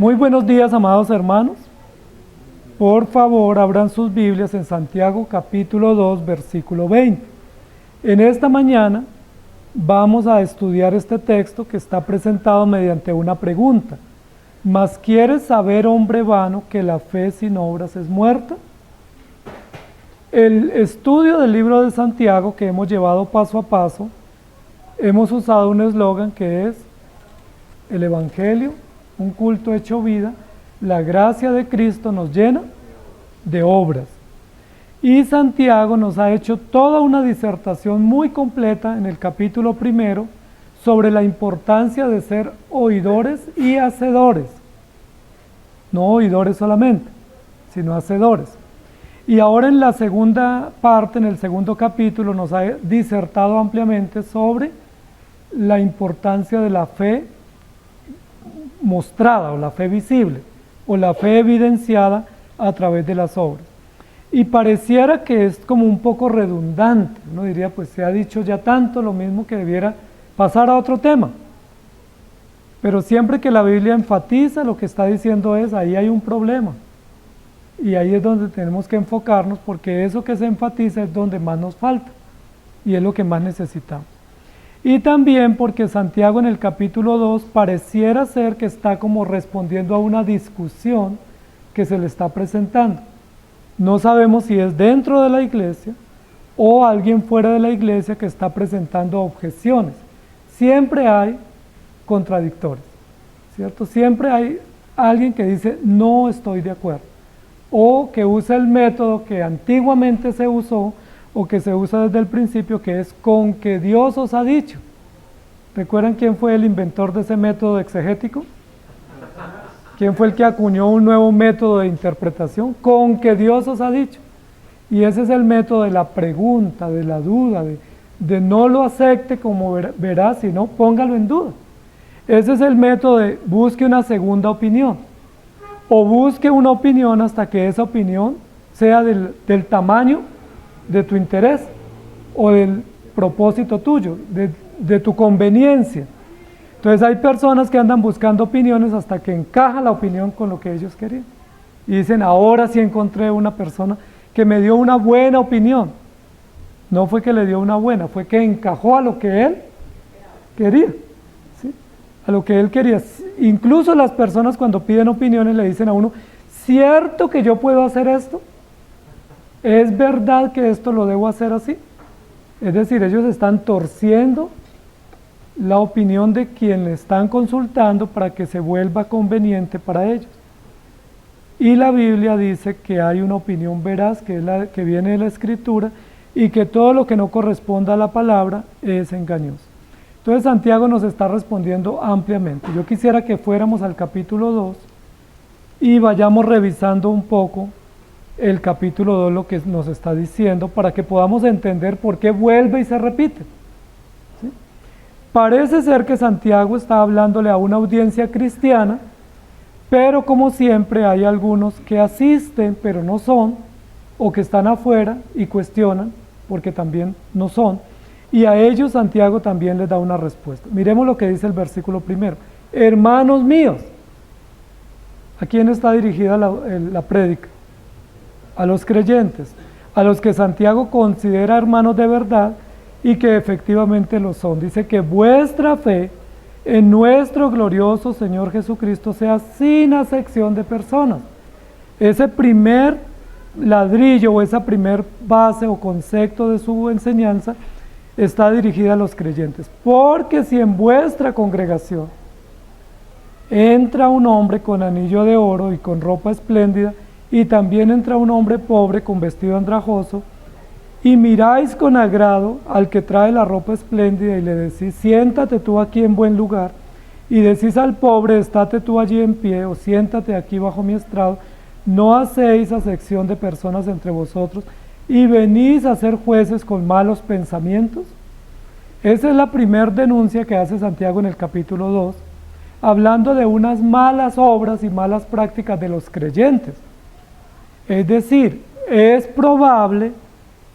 Muy buenos días, amados hermanos. Por favor, abran sus Biblias en Santiago capítulo 2, versículo 20. En esta mañana vamos a estudiar este texto que está presentado mediante una pregunta. ¿Mas quieres saber, hombre vano, que la fe sin obras es muerta? El estudio del libro de Santiago que hemos llevado paso a paso, hemos usado un eslogan que es el Evangelio, un culto hecho vida, la gracia de Cristo nos llena de obras. Y Santiago nos ha hecho toda una disertación muy completa en el capítulo primero sobre la importancia de ser oidores y hacedores. No oidores solamente, sino hacedores. Y ahora en la segunda parte, en el segundo capítulo, nos ha disertado ampliamente sobre la importancia de la fe mostrada o la fe visible o la fe evidenciada a través de las obras. Y pareciera que es como un poco redundante, uno diría, pues se ha dicho ya tanto, lo mismo que debiera pasar a otro tema. Pero siempre que la Biblia enfatiza, lo que está diciendo es, ahí hay un problema. Y ahí es donde tenemos que enfocarnos, porque eso que se enfatiza es donde más nos falta y es lo que más necesitamos. Y también porque Santiago en el capítulo 2 pareciera ser que está como respondiendo a una discusión que se le está presentando. No sabemos si es dentro de la iglesia o alguien fuera de la iglesia que está presentando objeciones. Siempre hay contradictores, ¿cierto? Siempre hay alguien que dice no estoy de acuerdo o que usa el método que antiguamente se usó o que se usa desde el principio, que es con que Dios os ha dicho. ¿Recuerdan quién fue el inventor de ese método exegético? ¿Quién fue el que acuñó un nuevo método de interpretación? Con que Dios os ha dicho. Y ese es el método de la pregunta, de la duda, de no lo acepte como verás, sino póngalo en duda. Ese es el método de busque una segunda opinión. O busque una opinión hasta que esa opinión sea del tamaño de tu interés o del propósito tuyo, de tu conveniencia. Entonces hay personas que andan buscando opiniones hasta que encaja la opinión con lo que ellos querían. Y dicen, ahora sí encontré una persona que me dio una buena opinión. No fue que le dio una buena, fue que encajó a lo que él quería. ¿Sí? A lo que él quería. Incluso las personas cuando piden opiniones le dicen a uno, ¿cierto que yo puedo hacer esto? ¿Es verdad que esto lo debo hacer así? Es decir, ellos están torciendo la opinión de quien le están consultando para que se vuelva conveniente para ellos. Y la Biblia dice que hay una opinión veraz, que es la que viene de la Escritura, y que todo lo que no corresponda a la palabra es engañoso. Entonces Santiago nos está respondiendo ampliamente. Yo quisiera que fuéramos al capítulo 2 y vayamos revisando un poco el capítulo 2, lo que nos está diciendo, para que podamos entender por qué vuelve y se repite. ¿Sí? Parece ser que Santiago está hablándole a una audiencia cristiana, pero como siempre hay algunos que asisten, pero no son, o que están afuera y cuestionan, porque también no son, y a ellos Santiago también les da una respuesta. Miremos lo que dice el versículo primero. Hermanos míos, ¿a quién está dirigida la prédica? A los creyentes, a los que Santiago considera hermanos de verdad y que efectivamente lo son. Dice que vuestra fe en nuestro glorioso Señor Jesucristo sea sin acepción de personas. Ese primer ladrillo o esa primer base o concepto de su enseñanza está dirigida a los creyentes. Porque si en vuestra congregación entra un hombre con anillo de oro y con ropa espléndida, y también entra un hombre pobre con vestido andrajoso, y miráis con agrado al que trae la ropa espléndida y le decís, siéntate tú aquí en buen lugar, y decís al pobre, estate tú allí en pie, o siéntate aquí bajo mi estrado, no hacéis acepción de personas entre vosotros, y venís a ser jueces con malos pensamientos. Esa es la primera denuncia que hace Santiago en el capítulo 2, hablando de unas malas obras y malas prácticas de los creyentes. Es decir, es probable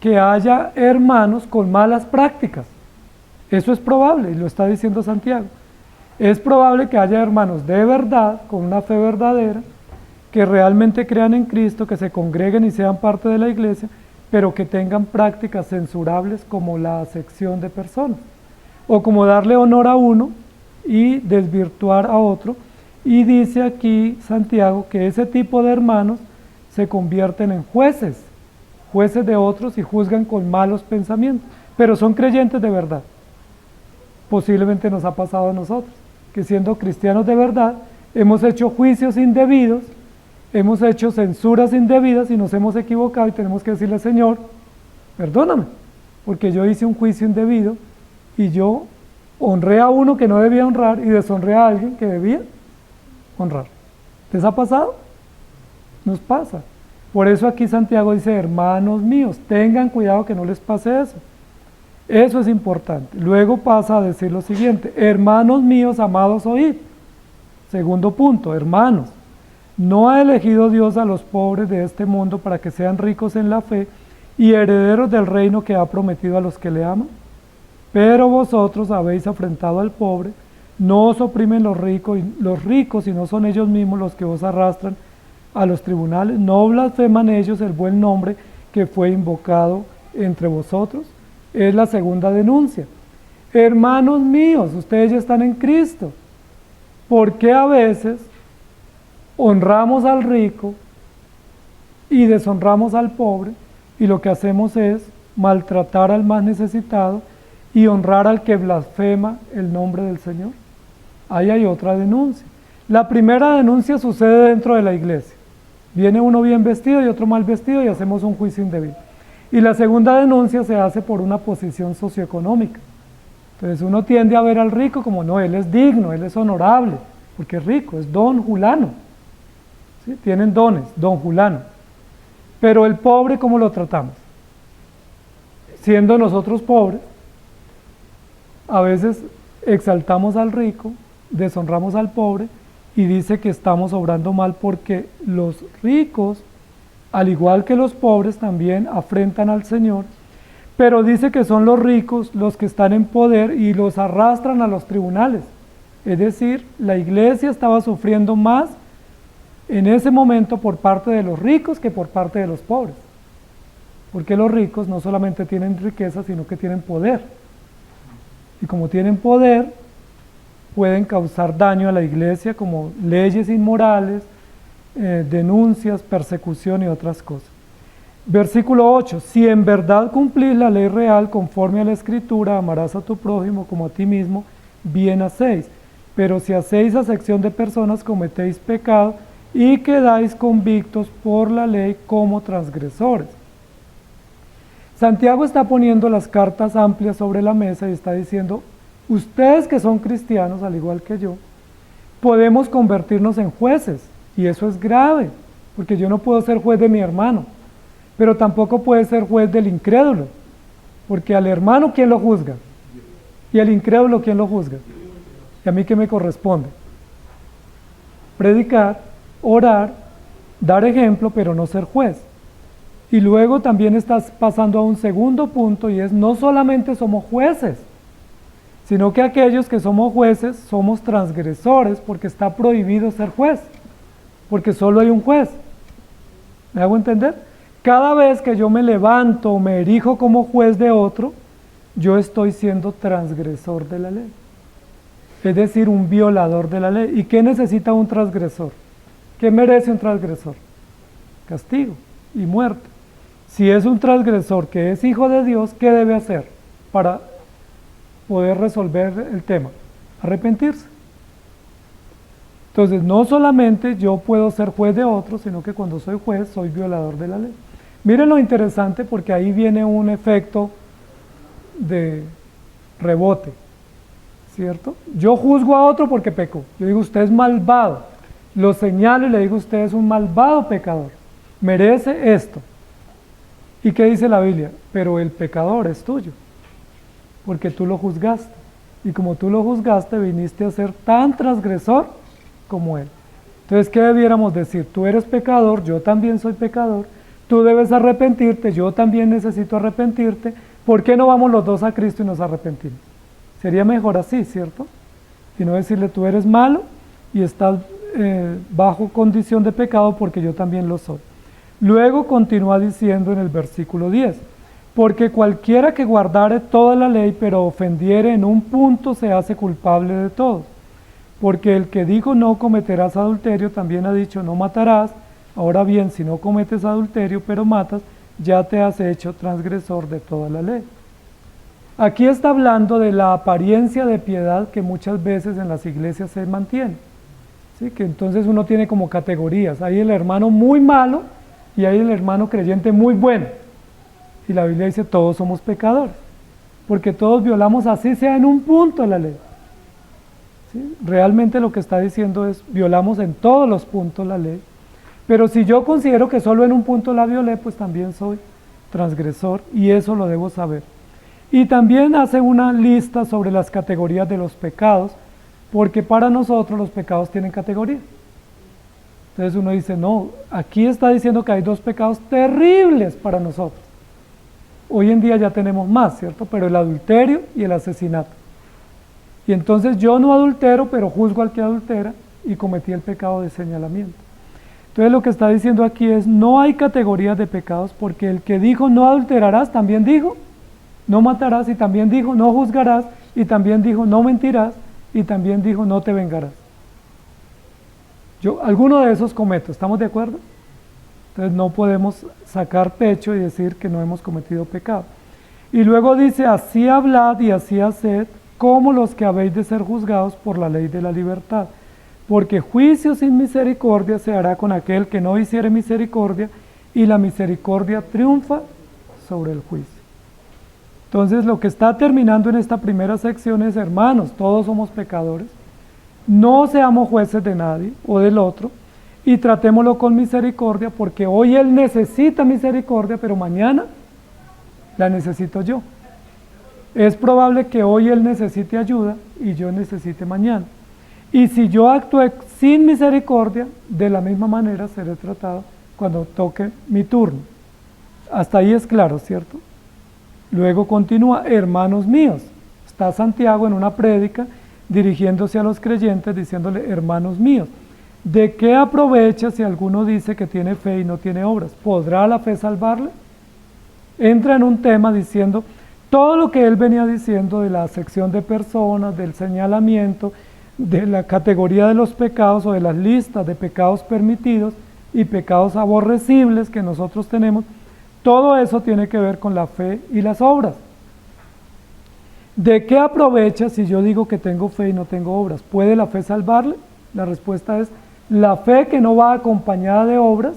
que haya hermanos con malas prácticas. Eso es probable, y lo está diciendo Santiago. Es probable que haya hermanos de verdad, con una fe verdadera, que realmente crean en Cristo, que se congreguen y sean parte de la iglesia, pero que tengan prácticas censurables como la acepción de personas, o como darle honor a uno y desvirtuar a otro. Y dice aquí Santiago que ese tipo de hermanos se convierten en jueces de otros y juzgan con malos pensamientos, pero son creyentes de verdad. Posiblemente nos ha pasado a nosotros, que siendo cristianos de verdad, hemos hecho juicios indebidos, hemos hecho censuras indebidas y nos hemos equivocado y tenemos que decirle, Señor, perdóname, porque yo hice un juicio indebido y yo honré a uno que no debía honrar y deshonré a alguien que debía honrar. ¿Les ha pasado? Nos pasa. Por eso aquí Santiago dice, hermanos míos, tengan cuidado que no les pase eso. Eso es importante. Luego pasa a decir lo siguiente, hermanos míos, amados, oíd. Segundo punto, hermanos, ¿no ha elegido Dios a los pobres de este mundo para que sean ricos en la fe y herederos del reino que ha prometido a los que le aman? Pero vosotros habéis afrentado al pobre, no os oprimen los ricos y no son ellos mismos los que os arrastran a los tribunales, no blasfeman ellos el buen nombre que fue invocado entre vosotros. Es la segunda denuncia. Hermanos míos, ustedes ya están en Cristo. ¿Por qué a veces honramos al rico y deshonramos al pobre y lo que hacemos es maltratar al más necesitado y honrar al que blasfema el nombre del Señor? Ahí hay otra denuncia. La primera denuncia sucede dentro de la iglesia. Viene uno bien vestido y otro mal vestido y hacemos un juicio indebido. Y la segunda denuncia se hace por una posición socioeconómica. Entonces uno tiende a ver al rico como, no, él es digno, él es honorable, porque es rico, es don Julano. ¿Sí? Tienen dones, don Julano. Pero el pobre, ¿cómo lo tratamos? Siendo nosotros pobres, a veces exaltamos al rico, deshonramos al pobre y dice que estamos obrando mal porque los ricos, al igual que los pobres, también afrentan al Señor, pero dice que son los ricos los que están en poder y los arrastran a los tribunales. Es decir, la iglesia estaba sufriendo más en ese momento por parte de los ricos que por parte de los pobres. Porque los ricos no solamente tienen riqueza, sino que tienen poder. Y como tienen poder, pueden causar daño a la iglesia como leyes inmorales, denuncias, persecución y otras cosas. Versículo 8, si en verdad cumplís la ley real conforme a la escritura, amarás a tu prójimo como a ti mismo, bien hacéis. Pero si hacéis acepción de personas, cometéis pecado y quedáis convictos por la ley como transgresores. Santiago está poniendo las cartas amplias sobre la mesa y está diciendo, ustedes que son cristianos, al igual que yo, podemos convertirnos en jueces, y eso es grave, porque yo no puedo ser juez de mi hermano, pero tampoco puede ser juez del incrédulo, porque al hermano, ¿quién lo juzga? Y al incrédulo, ¿quién lo juzga? ¿Y a mí qué me corresponde? Predicar, orar, dar ejemplo, pero no ser juez. Y luego también estás pasando a un segundo punto, y es no solamente somos jueces, sino que aquellos que somos jueces somos transgresores, porque está prohibido ser juez, porque solo hay un juez. ¿Me hago entender? Cada vez que yo me levanto o me erijo como juez de otro, yo estoy siendo transgresor de la ley. Es decir, un violador de la ley. ¿Y qué necesita un transgresor? ¿Qué merece un transgresor? Castigo y muerte. Si es un transgresor que es hijo de Dios, ¿qué debe hacer para poder resolver el tema? Arrepentirse. Entonces, no solamente yo puedo ser juez de otro, sino que cuando soy juez, soy violador de la ley. Miren lo interesante, porque ahí viene un efecto de rebote, ¿cierto? Yo juzgo a otro porque pecó. Yo digo, usted es malvado. Lo señalo y le digo, usted es un malvado pecador. Merece esto. ¿Y qué dice la Biblia? Pero el pecador es tuyo, porque tú lo juzgaste. Y como tú lo juzgaste, viniste a ser tan transgresor como él. Entonces, ¿qué debiéramos decir? Tú eres pecador, yo también soy pecador, tú debes arrepentirte, yo también necesito arrepentirte. ¿Por qué no vamos los dos a Cristo y nos arrepentimos? Sería mejor así, ¿cierto? y no decirle tú eres malo y estás bajo condición de pecado porque yo también lo soy. Luego continúa diciendo en el versículo 10, porque cualquiera que guardare toda la ley pero ofendiere en un punto se hace culpable de todo. Porque el que dijo no cometerás adulterio también ha dicho no matarás. Ahora bien, si no cometes adulterio pero matas, ya te has hecho transgresor de toda la ley. Aquí está hablando de la apariencia de piedad que muchas veces en las iglesias se mantiene. ¿Sí? Que entonces uno tiene como categorías. Hay el hermano muy malo y hay el hermano creyente muy bueno. Y la Biblia dice todos somos pecadores, porque todos violamos así sea en un punto la ley. ¿Sí? Realmente lo que está diciendo es violamos en todos los puntos la ley. Pero si yo considero que solo en un punto la violé, pues también soy transgresor y eso lo debo saber. Y también hace una lista sobre las categorías de los pecados, porque para nosotros los pecados tienen categoría. Entonces uno dice, no, aquí está diciendo que hay dos pecados terribles para nosotros. Hoy en día ya tenemos más, ¿cierto? Pero el adulterio y el asesinato. Y entonces yo no adultero, pero juzgo al que adultera y cometí el pecado de señalamiento. Entonces lo que está diciendo aquí es, no hay categorías de pecados, porque el que dijo no adulterarás, también dijo no matarás, y también dijo no juzgarás, y también dijo no mentirás, y también dijo no te vengarás. Yo alguno de esos cometo, ¿estamos de acuerdo? Entonces no podemos sacar pecho y decir que no hemos cometido pecado. Y luego dice, así hablad y así haced, como los que habéis de ser juzgados por la ley de la libertad. Porque juicio sin misericordia se hará con aquel que no hiciere misericordia, y la misericordia triunfa sobre el juicio. Entonces lo que está terminando en esta primera sección es, hermanos, todos somos pecadores, no seamos jueces de nadie o del otro, y tratémoslo con misericordia, porque hoy él necesita misericordia, pero mañana la necesito yo. Es probable que hoy él necesite ayuda y yo necesite mañana. Y si yo actué sin misericordia, de la misma manera seré tratado cuando toque mi turno. Hasta ahí es claro, ¿cierto? Luego continúa, hermanos míos. Está Santiago en una prédica dirigiéndose a los creyentes diciéndole, hermanos míos, ¿de qué aprovecha si alguno dice que tiene fe y no tiene obras? ¿Podrá la fe salvarle? Entra en un tema diciendo todo lo que él venía diciendo de la sección de personas, del señalamiento, de la categoría de los pecados o de las listas de pecados permitidos y pecados aborrecibles que nosotros tenemos. Todo eso tiene que ver con la fe y las obras. ¿De qué aprovecha si yo digo que tengo fe y no tengo obras? ¿Puede la fe salvarle? La respuesta es, la fe que no va acompañada de obras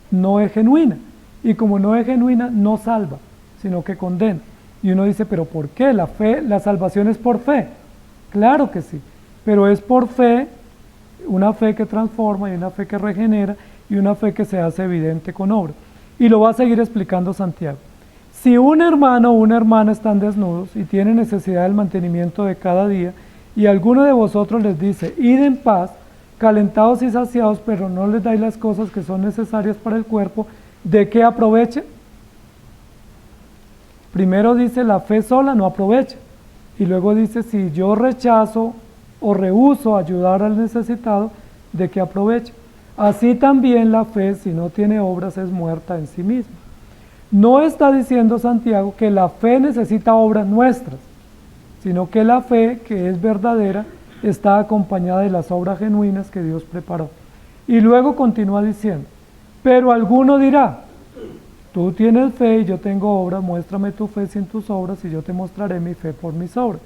no es genuina. Y como no es genuina, no salva, sino que condena. Y uno dice, ¿pero por qué? La fe, la salvación es por fe. Claro que sí, pero es por fe, una fe que transforma y una fe que regenera y una fe que se hace evidente con obra. Y lo va a seguir explicando Santiago. Si un hermano o una hermana están desnudos y tienen necesidad del mantenimiento de cada día, y alguno de vosotros les dice, id en paz, calentados y saciados, pero no les dais las cosas que son necesarias para el cuerpo, ¿de qué aprovechen? Primero dice, la fe sola no aprovecha. Y luego dice, si yo rechazo o rehúso ayudar al necesitado, ¿de qué aprovecha? Así también la fe, si no tiene obras, es muerta en sí misma. No está diciendo Santiago que la fe necesita obras nuestras, sino que la fe, que es verdadera, está acompañada de las obras genuinas que Dios preparó. Y luego continúa diciendo, pero alguno dirá, tú tienes fe y yo tengo obras, muéstrame tu fe sin tus obras y yo te mostraré mi fe por mis obras.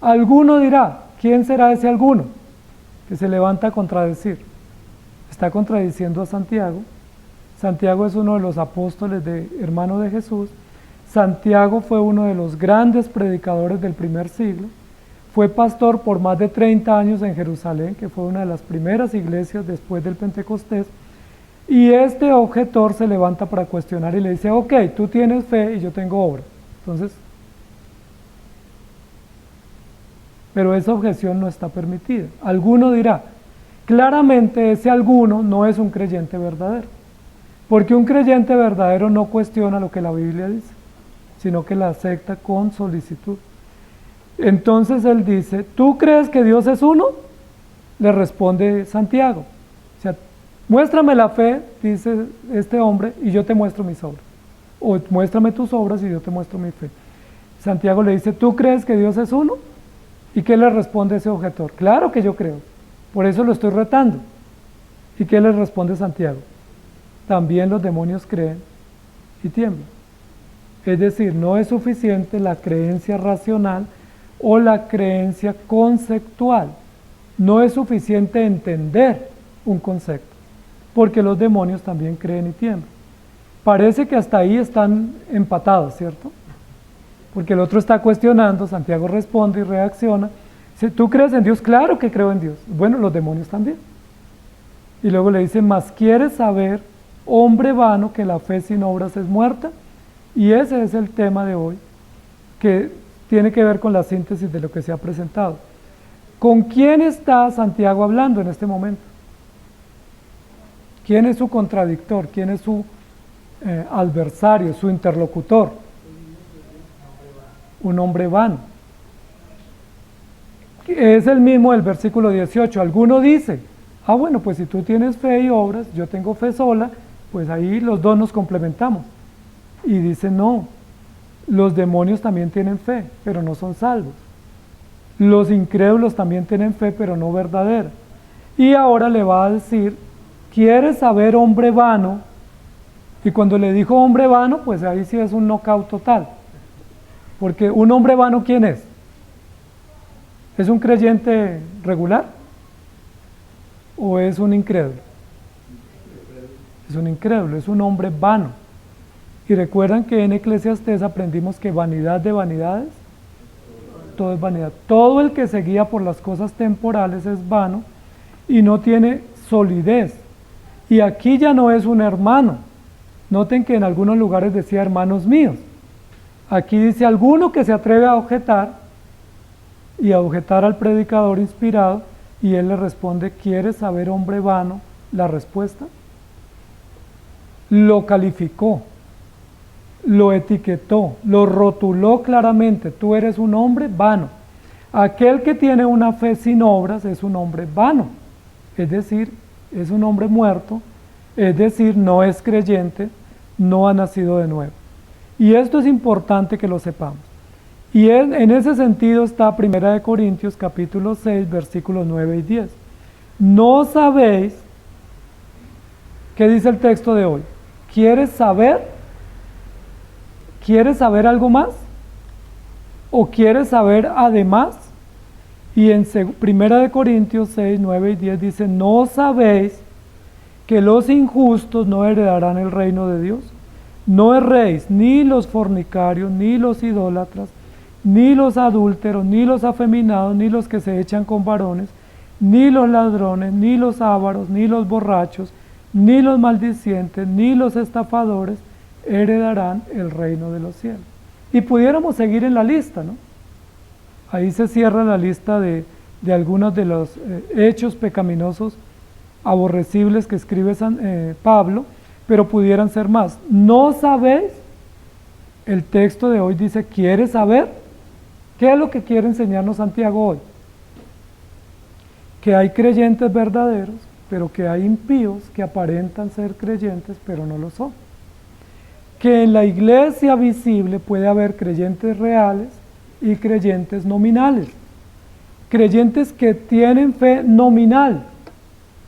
Alguno dirá, ¿quién será ese alguno? Que se levanta a contradecir. Está contradiciendo a Santiago. Santiago es uno de los apóstoles hermano de Jesús. Santiago fue uno de los grandes predicadores del primer siglo. Fue pastor por más de 30 años en Jerusalén, que fue una de las primeras iglesias después del Pentecostés. Y este objetor se levanta para cuestionar y le dice, ok, tú tienes fe y yo tengo obra. Entonces, pero esa objeción no está permitida. Alguno dirá, claramente ese alguno no es un creyente verdadero. Porque un creyente verdadero no cuestiona lo que la Biblia dice, sino que la acepta con solicitud. Entonces él dice, ¿tú crees que Dios es uno? Le responde Santiago. O sea, muéstrame la fe, dice este hombre, y yo te muestro mis obras. O muéstrame tus obras y yo te muestro mi fe. Santiago le dice, ¿tú crees que Dios es uno? ¿Y qué le responde ese objetor? Claro que yo creo, por eso lo estoy retando. ¿Y qué le responde Santiago? También los demonios creen y tiemblan. Es decir, no es suficiente la creencia racional o la creencia conceptual. No es suficiente entender un concepto, porque los demonios también creen y tiemblan. Parece que hasta ahí están empatados, ¿cierto? Porque el otro está cuestionando, Santiago responde y reacciona. Si tú crees en Dios, claro que creo en Dios. Bueno, los demonios también. Y luego le dice, mas quieres saber, hombre vano, que la fe sin obras es muerta. Y ese es el tema de hoy, que tiene que ver con la síntesis de lo que se ha presentado. ¿Con quién está Santiago hablando en este momento? ¿Quién es su contradictor? ¿Quién es su adversario, su interlocutor? Un hombre vano. Es el mismo del versículo 18. Alguno dice, bueno, pues si tú tienes fe y obras, yo tengo fe sola, pues ahí los dos nos complementamos. Y dice, no, los demonios también tienen fe, pero no son salvos. Los incrédulos también tienen fe, pero no verdadera. Y ahora le va a decir, ¿quieres saber, hombre vano? Y cuando le dijo hombre vano, pues ahí sí es un knockout total. Porque un hombre vano, ¿quién es? ¿Es un creyente regular? ¿O es un incrédulo? Es un incrédulo, es un hombre vano. Y recuerdan que en Eclesiastés aprendimos que vanidad de vanidades, todo es vanidad. Todo el que se guía por las cosas temporales es vano y no tiene solidez. Y aquí ya no es un hermano. Noten que en algunos lugares decía hermanos míos. Aquí dice alguno que se atreve a objetar y a objetar al predicador inspirado, y él le responde, ¿quieres saber, hombre vano, la respuesta? Lo calificó, lo etiquetó, lo rotuló claramente, tú eres un hombre vano. Aquel que tiene una fe sin obras es un hombre vano, es decir, es un hombre muerto, es decir, no es creyente, no ha nacido de nuevo. Y esto es importante que lo sepamos. Y en ese sentido está 1 Corintios capítulo 6, versículos 9 y 10. No sabéis, ¿qué dice el texto de hoy? ¿Quieres saber? ¿Quieres saber algo más? ¿O quieres saber además? Y en 1 Corintios 6, 9 y 10 dice, ¿no sabéis que los injustos no heredarán el reino de Dios? No erréis, ni los fornicarios, ni los idólatras, ni los adúlteros, ni los afeminados, ni los que se echan con varones, ni los ladrones, ni los ávaros, ni los borrachos, ni los maldicientes, ni los estafadores heredarán el reino de los cielos. Y pudiéramos seguir en la lista, ¿no? Ahí se cierra la lista de algunos de los hechos pecaminosos aborrecibles que escribe Pablo, pero pudieran ser más. ¿No sabéis? El texto de hoy dice, ¿quieres saber? ¿Qué es lo que quiere enseñarnos Santiago hoy? Que hay creyentes verdaderos, pero que hay impíos que aparentan ser creyentes, pero no lo son. Que en la iglesia visible puede haber creyentes reales y creyentes nominales. Creyentes que tienen fe nominal,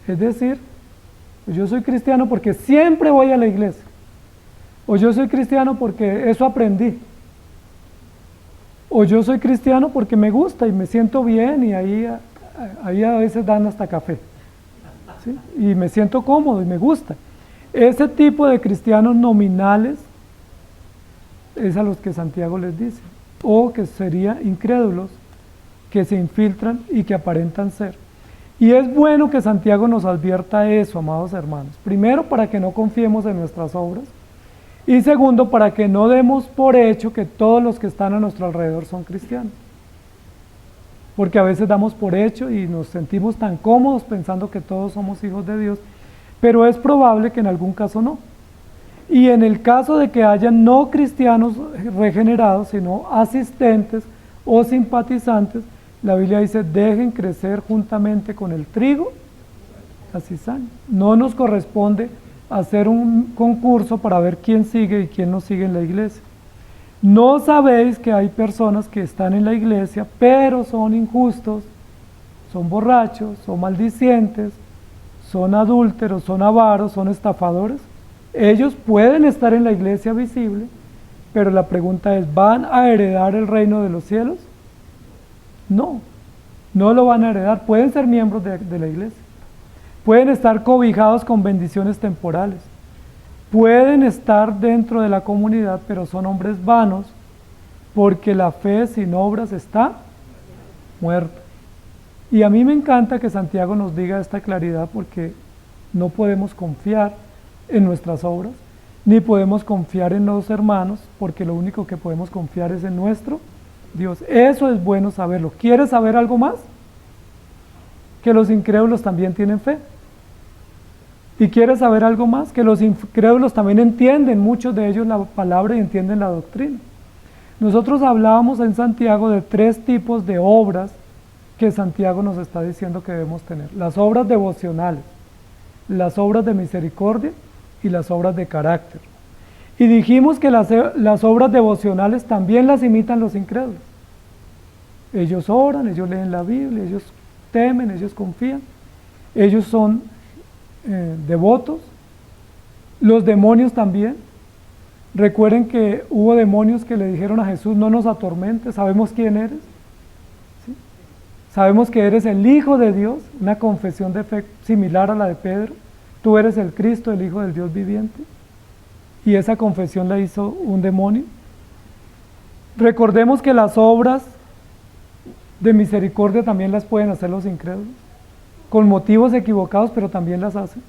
es decir, yo soy cristiano porque siempre voy a la iglesia, o yo soy cristiano porque eso aprendí, o yo soy cristiano porque me gusta y me siento bien y ahí a veces dan hasta café, ¿sí? Y me siento cómodo y me gusta. Ese tipo de cristianos nominales es a los que Santiago les dice, o que serían incrédulos, que se infiltran y que aparentan ser. Y es bueno que Santiago nos advierta eso, amados hermanos. Primero, para que no confiemos en nuestras obras. Y segundo, para que no demos por hecho que todos los que están a nuestro alrededor son cristianos. Porque a veces damos por hecho y nos sentimos tan cómodos pensando que todos somos hijos de Dios, pero es probable que en algún caso no. Y en el caso de que haya no cristianos regenerados, sino asistentes o simpatizantes, la Biblia dice, dejen crecer juntamente con el trigo la cizaña. No nos corresponde hacer un concurso para ver quién sigue y quién no sigue en la iglesia. No sabéis que hay personas que están en la iglesia, pero son injustos, son borrachos, son maldicientes, son adúlteros, son avaros, son estafadores. Ellos pueden estar en la iglesia visible, pero la pregunta es, ¿van a heredar el reino de los cielos? No, no lo van a heredar. Pueden ser miembros de la iglesia, pueden estar cobijados con bendiciones temporales, pueden estar dentro de la comunidad, pero son hombres vanos, porque la fe sin obras está muerta. Y a mí me encanta que Santiago nos diga esta claridad, porque no podemos confiar en nuestras obras, ni podemos confiar en los hermanos, porque lo único que podemos confiar es en nuestro Dios. Eso es bueno saberlo. ¿Quieres saber algo más? Que los incrédulos también tienen fe. ¿Y quieres saber algo más? Que los incrédulos también entienden, muchos de ellos, la palabra y entienden la doctrina. Nosotros hablábamos en Santiago de 3 tipos de obras que Santiago nos está diciendo que debemos tener: las obras devocionales, las obras de misericordia y las obras de carácter. Y dijimos que las obras devocionales también las imitan los incrédulos. Ellos oran, ellos leen la Biblia, ellos temen, ellos confían, ellos son devotos. Los demonios también. Recuerden que hubo demonios que le dijeron a Jesús, no nos atormentes, sabemos quién eres. ¿Sí? Sabemos que eres el Hijo de Dios, una confesión de fe similar a la de Pedro. Tú eres el Cristo, el Hijo del Dios viviente. Y esa confesión la hizo un demonio. Recordemos que las obras de misericordia también las pueden hacer los incrédulos, con motivos equivocados, pero también las hacen.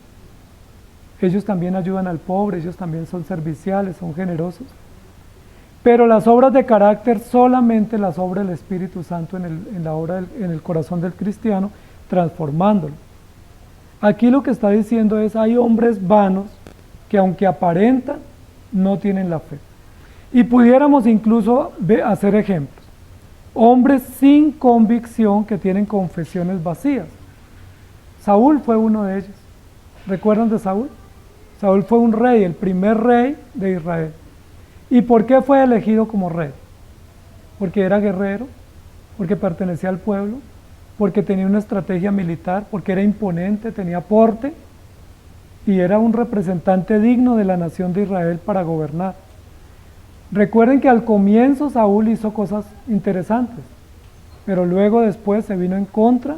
Ellos también ayudan al pobre, ellos también son serviciales, son generosos. Pero las obras de carácter solamente las obra el Espíritu Santo en el corazón del cristiano, transformándolo. Aquí lo que está diciendo es, hay hombres vanos que aunque aparentan, no tienen la fe. Y pudiéramos incluso hacer ejemplos. Hombres sin convicción que tienen confesiones vacías. Saúl fue uno de ellos. ¿Recuerdan de Saúl? Saúl fue un rey, el primer rey de Israel. ¿Y por qué fue elegido como rey? Porque era guerrero, porque pertenecía al pueblo, porque tenía una estrategia militar, porque era imponente, tenía porte y era un representante digno de la nación de Israel para gobernar. Recuerden que al comienzo Saúl hizo cosas interesantes, pero luego después se vino en contra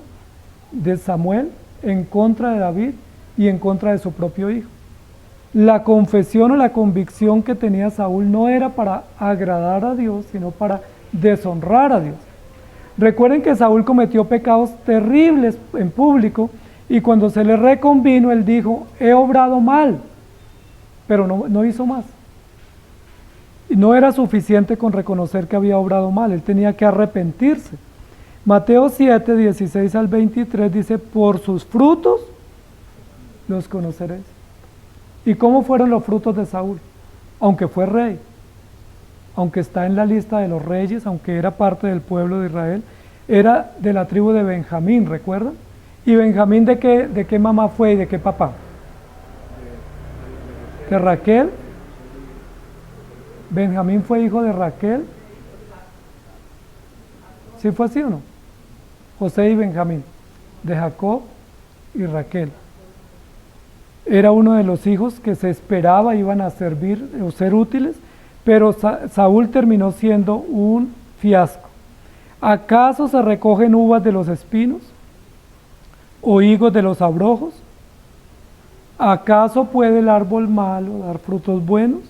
de Samuel, en contra de David y en contra de su propio hijo. La confesión o la convicción que tenía Saúl no era para agradar a Dios, sino para deshonrar a Dios. Recuerden que Saúl cometió pecados terribles en público y cuando se le reconvino, él dijo, he obrado mal, pero no hizo más. Y no era suficiente con reconocer que había obrado mal, él tenía que arrepentirse. Mateo 7, 16 al 23 dice, por sus frutos los conoceréis. ¿Y cómo fueron los frutos de Saúl? Aunque fue rey, aunque está en la lista de los reyes, aunque era parte del pueblo de Israel, era de la tribu de Benjamín, ¿recuerdan? ¿Y Benjamín de qué mamá fue y de qué papá? De Raquel. Benjamín fue hijo de Raquel. ¿Sí fue así o no? José y Benjamín, de Jacob y Raquel. Era uno de los hijos que se esperaba iban a servir o ser útiles, pero Saúl terminó siendo un fiasco. ¿Acaso se recogen uvas de los espinos o higos de los abrojos? ¿Acaso puede el árbol malo dar frutos buenos?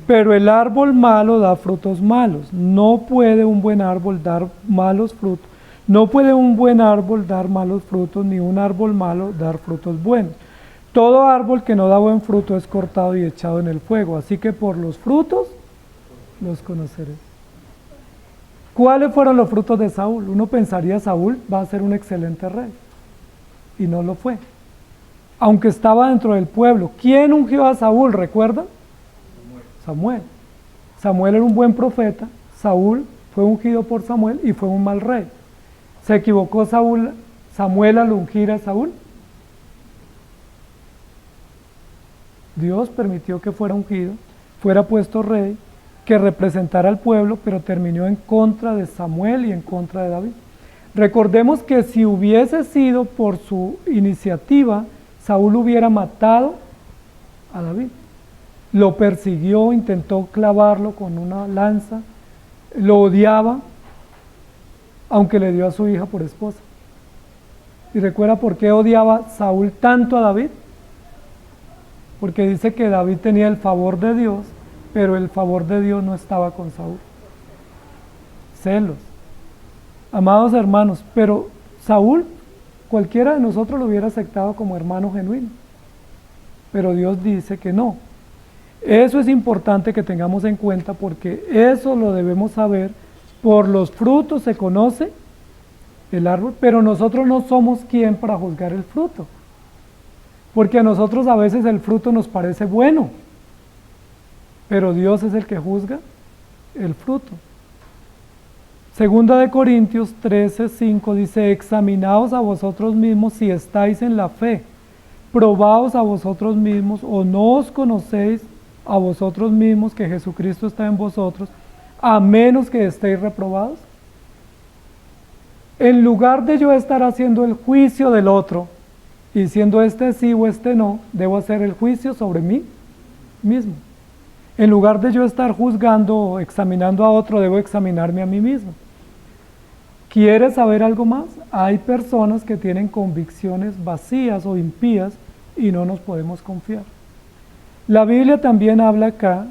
Pero el árbol malo da frutos malos. No puede un buen árbol dar malos frutos. No puede un buen árbol dar malos frutos, ni un árbol malo dar frutos buenos. Todo árbol que no da buen fruto es cortado y echado en el fuego. Así que por los frutos los conoceréis. ¿Cuáles fueron los frutos de Saúl? Uno pensaría Saúl va a ser un excelente rey. Y no lo fue. Aunque estaba dentro del pueblo. ¿Quién ungió a Saúl? ¿Recuerdan? Samuel. Samuel era un buen profeta. Saúl fue ungido por Samuel y fue un mal rey. ¿Se equivocó Samuel al ungir a Saúl? Dios permitió que fuera ungido, fuera puesto rey, que representara al pueblo, pero terminó en contra de Samuel y en contra de David. Recordemos que si hubiese sido por su iniciativa, Saúl hubiera matado a David. Lo persiguió, intentó clavarlo con una lanza, lo odiaba, aunque le dio a su hija por esposa. ¿Y recuerda por qué odiaba Saúl tanto a David? Porque dice que David tenía el favor de Dios, pero el favor de Dios no estaba con Saúl. Celos. Amados hermanos, pero Saúl, cualquiera de nosotros lo hubiera aceptado como hermano genuino, pero Dios dice que no. Eso es importante que tengamos en cuenta porque eso lo debemos saber. Por los frutos se conoce el árbol, pero nosotros no somos quien para juzgar el fruto, porque a nosotros a veces el fruto nos parece bueno, pero Dios es el que juzga el fruto. Segunda de Corintios 13:5 dice: examinaos a vosotros mismos si estáis en la fe, probaos a vosotros mismos, o no os conocéis a vosotros mismos que Jesucristo está en vosotros, a menos que estéis reprobados. En lugar de yo estar haciendo el juicio del otro, y diciendo este sí o este no, debo hacer el juicio sobre mí mismo. En lugar de yo estar juzgando o examinando a otro, debo examinarme a mí mismo. ¿Quieres saber algo más? Hay personas que tienen convicciones vacías o impías y no nos podemos confiar. La Biblia también habla acá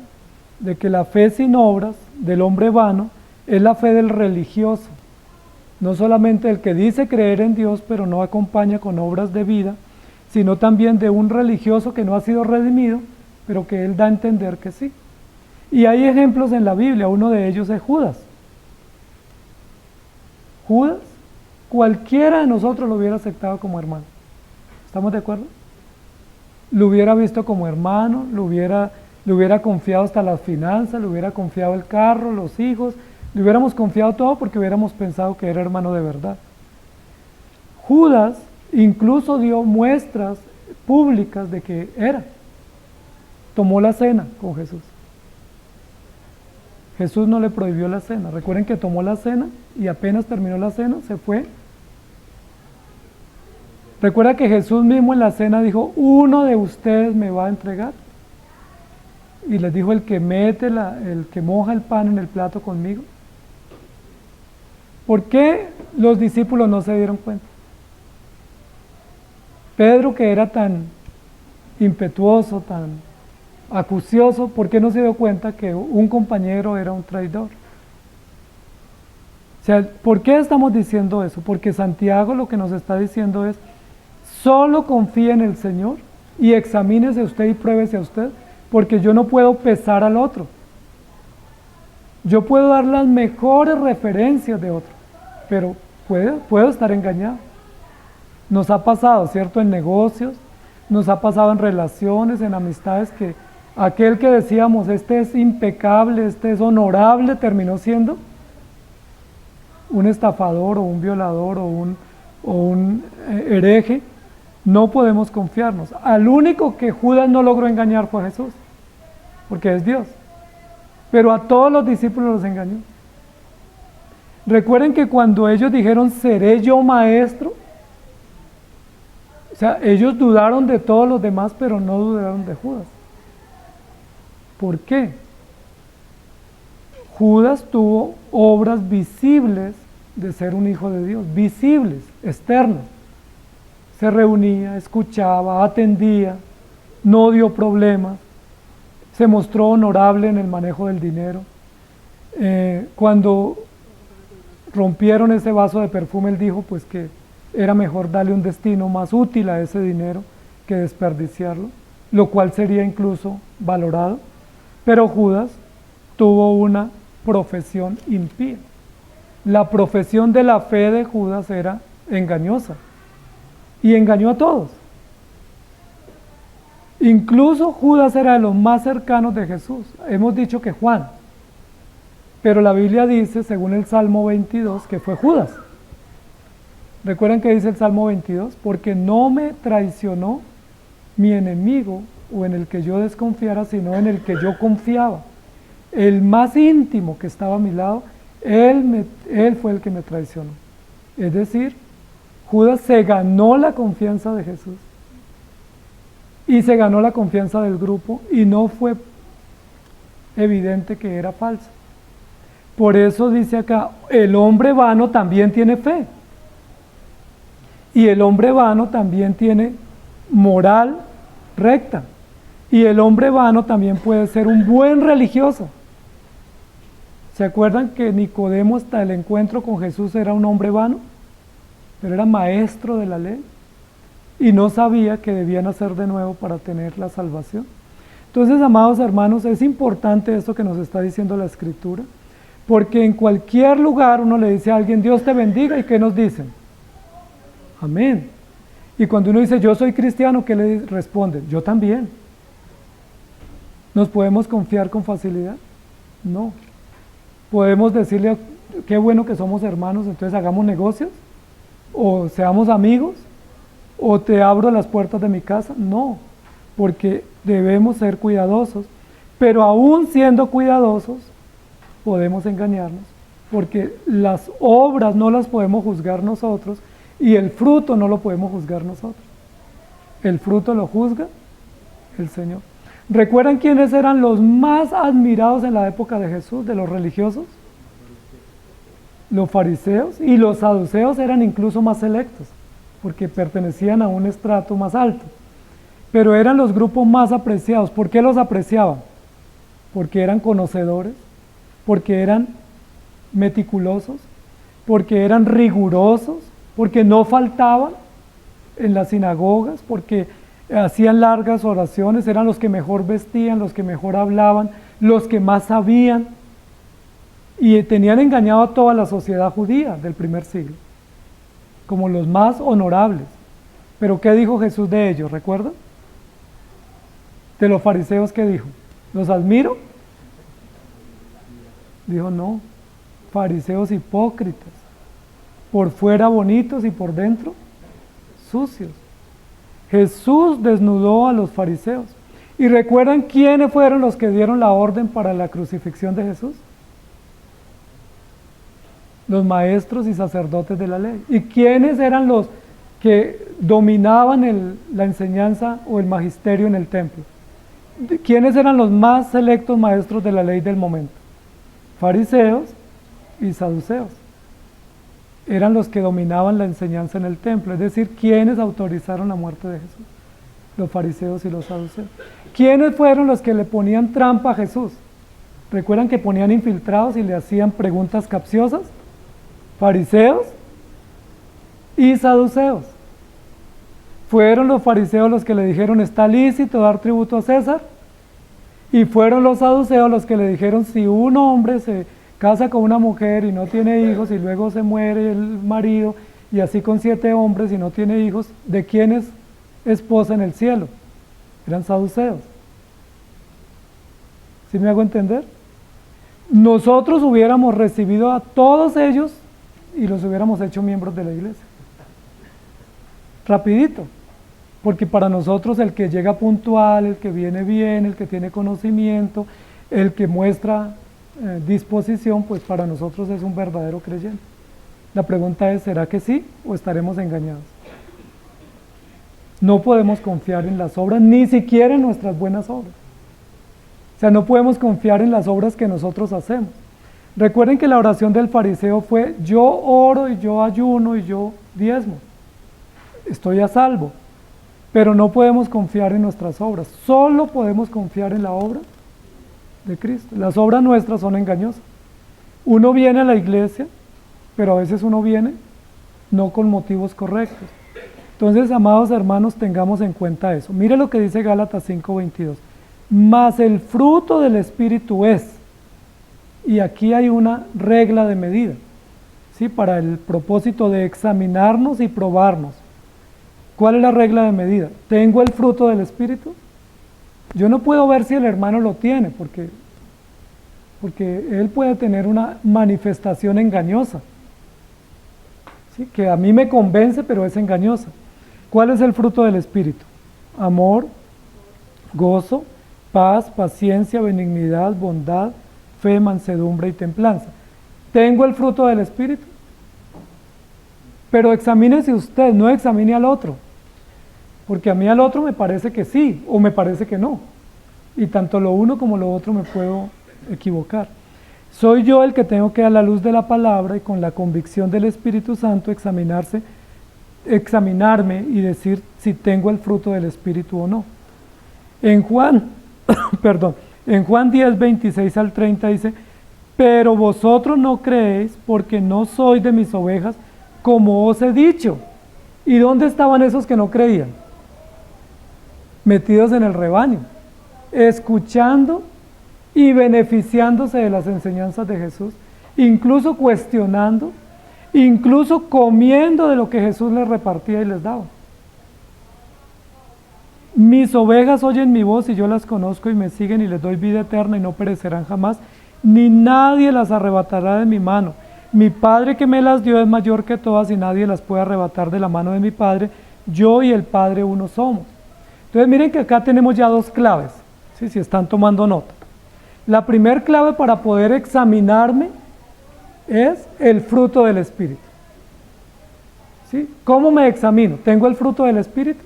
de que la fe sin obras del hombre vano es la fe del religioso. No solamente el que dice creer en Dios pero no acompaña con obras de vida, sino también de un religioso que no ha sido redimido, pero que él da a entender que sí. Y hay ejemplos en la Biblia, uno de ellos es Judas. Judas, cualquiera de nosotros lo hubiera aceptado como hermano. ¿Estamos de acuerdo? Lo hubiera visto como hermano, le hubiera confiado hasta las finanzas, le hubiera confiado el carro, los hijos, le hubiéramos confiado todo porque hubiéramos pensado que era hermano de verdad. Judas incluso dio muestras públicas de que era. Tomó la cena con Jesús. Jesús no le prohibió la cena. Recuerden que tomó la cena y apenas terminó la cena, se fue. Recuerda que Jesús mismo en la cena dijo: uno de ustedes me va a entregar. Y les dijo: el que moja el pan en el plato conmigo. ¿Por qué los discípulos no se dieron cuenta? Pedro, que era tan impetuoso, tan acucioso, ¿por qué no se dio cuenta que un compañero era un traidor? O sea, ¿por qué estamos diciendo eso? Porque Santiago lo que nos está diciendo es: solo confíe en el Señor y examínese usted y pruébese a usted, porque yo no puedo pesar al otro. Yo puedo dar las mejores referencias de otro, pero puedo estar engañado. Nos ha pasado, ¿cierto?, en negocios, nos ha pasado en relaciones, en amistades, que aquel que decíamos, este es impecable, este es honorable, terminó siendo un estafador o un violador o un hereje. No podemos confiarnos. Al único que Judas no logró engañar fue a Jesús, porque es Dios. Pero a todos los discípulos los engañó. Recuerden que cuando ellos dijeron: ¿seré yo maestro? O sea, ellos dudaron de todos los demás, pero no dudaron de Judas. ¿Por qué? Judas tuvo obras visibles de ser un hijo de Dios, visibles, externas. Se reunía, escuchaba, atendía, no dio problemas, se mostró honorable en el manejo del dinero. Cuando rompieron ese vaso de perfume, él dijo pues que era mejor darle un destino más útil a ese dinero que desperdiciarlo, lo cual sería incluso valorado. Pero Judas tuvo una profesión impía. La profesión de la fe de Judas era engañosa y engañó a todos. Incluso Judas era de los más cercanos de Jesús. Hemos dicho que Juan, pero la Biblia dice, según el Salmo 22, que fue Judas. ¿Recuerdan que dice el Salmo 22? Porque no me traicionó mi enemigo o en el que yo desconfiara, sino en el que yo confiaba. El más íntimo que estaba a mi lado, él fue el que me traicionó. Es decir, Judas se ganó la confianza de Jesús y se ganó la confianza del grupo y no fue evidente que era falsa. Por eso dice acá, el hombre vano también tiene fe. Y el hombre vano también tiene moral recta. Y el hombre vano también puede ser un buen religioso. ¿Se acuerdan que Nicodemo hasta el encuentro con Jesús era un hombre vano? Pero era maestro de la ley. Y no sabía que debía nacer de nuevo para tener la salvación. Entonces, amados hermanos, es importante esto que nos está diciendo la Escritura. Porque en cualquier lugar uno le dice a alguien, Dios te bendiga, ¿y qué nos dicen? Amén. Y cuando uno dice, yo soy cristiano, ¿qué le responden? Yo también. ¿Nos podemos confiar con facilidad? No. ¿Podemos decirle, qué bueno que somos hermanos, entonces hagamos negocios? ¿O seamos amigos? ¿O te abro las puertas de mi casa? No, porque debemos ser cuidadosos. Pero aún siendo cuidadosos, podemos engañarnos, porque las obras no las podemos juzgar nosotros y el fruto no lo podemos juzgar nosotros. El fruto lo juzga el Señor. ¿Recuerdan quiénes eran los más admirados en la época de Jesús, de los religiosos? Los fariseos, y los saduceos eran incluso más selectos, porque pertenecían a un estrato más alto. Pero eran los grupos más apreciados. ¿Por qué los apreciaban? Porque eran conocedores, porque eran meticulosos, porque eran rigurosos, porque no faltaban en las sinagogas, porque hacían largas oraciones, eran los que mejor vestían, los que mejor hablaban, los que más sabían, y tenían engañado a toda la sociedad judía del primer siglo, como los más honorables. Pero ¿qué dijo Jesús de ellos? ¿Recuerdan? De los fariseos, ¿qué dijo? ¿Los admiro? Dijo, no, fariseos hipócritas, por fuera bonitos y por dentro sucios. Jesús desnudó a los fariseos. ¿Y recuerdan quiénes fueron los que dieron la orden para la crucifixión de Jesús? Los maestros y sacerdotes de la ley. ¿Y quiénes eran los que dominaban la enseñanza o el magisterio en el templo? ¿Quiénes eran los más selectos maestros de la ley del momento? Fariseos y saduceos. Eran los que dominaban la enseñanza en el templo, es decir, ¿quiénes autorizaron la muerte de Jesús? Los fariseos y los saduceos. ¿Quiénes fueron los que le ponían trampa a Jesús? ¿Recuerdan que ponían infiltrados y le hacían preguntas capciosas? Fariseos y saduceos. Fueron los fariseos los que le dijeron, ¿está lícito dar tributo a César? Y fueron los saduceos los que le dijeron, si un hombre se casa con una mujer y no tiene hijos y luego se muere el marido y así con 7 hombres y no tiene hijos, ¿de quién es esposa en el cielo? Eran saduceos. ¿Sí me hago entender? Nosotros hubiéramos recibido a todos ellos y los hubiéramos hecho miembros de la iglesia. Rapidito. Porque para nosotros el que llega puntual, el que viene bien, el que tiene conocimiento, el que muestra disposición, pues para nosotros es un verdadero creyente. La pregunta es, ¿será que sí o estaremos engañados? No podemos confiar en las obras, ni siquiera en nuestras buenas obras. O sea, no podemos confiar en las obras que nosotros hacemos. Recuerden que la oración del fariseo fue, yo oro y yo ayuno y yo diezmo. Estoy a salvo. Pero no podemos confiar en nuestras obras, solo podemos confiar en la obra de Cristo. Las obras nuestras son engañosas. Uno viene a la iglesia, pero a veces uno viene no con motivos correctos. Entonces, amados hermanos, tengamos en cuenta eso. Mire lo que dice Gálatas 5:22. Mas el fruto del Espíritu es, y aquí hay una regla de medida, ¿sí? Para el propósito de examinarnos y probarnos. ¿Cuál es la regla de medida? ¿Tengo el fruto del Espíritu? Yo no puedo ver si el hermano lo tiene, porque porque él puede tener una manifestación engañosa, ¿sí? Que a mí me convence, pero es engañosa. ¿Cuál es el fruto del Espíritu? Amor, gozo, paz, paciencia, benignidad, bondad, fe, mansedumbre y templanza. ¿Tengo el fruto del Espíritu? Pero examínese usted, no examine al otro, porque a mí al otro me parece que sí, o me parece que no. Y tanto lo uno como lo otro me puedo equivocar. Soy yo el que tengo que a la luz de la palabra y con la convicción del Espíritu Santo examinarme y decir si tengo el fruto del Espíritu o no. En Juan, en Juan 10, 26 al 30 dice, pero vosotros no creéis porque no sois de mis ovejas, como os he dicho. ¿Y dónde estaban esos que no creían? Metidos en el rebaño, escuchando y beneficiándose de las enseñanzas de Jesús, incluso cuestionando, incluso comiendo de lo que Jesús les repartía y les daba. Mis ovejas oyen mi voz y yo las conozco y me siguen y les doy vida eterna y no perecerán jamás, ni nadie las arrebatará de mi mano. Mi Padre que me las dio es mayor que todas y nadie las puede arrebatar de la mano de mi Padre. Yo y el Padre uno somos. Entonces miren que acá tenemos ya dos claves, ¿sí? Si están tomando nota. La primer clave para poder examinarme es el fruto del Espíritu. ¿Sí? ¿Cómo me examino? ¿Tengo el fruto del Espíritu?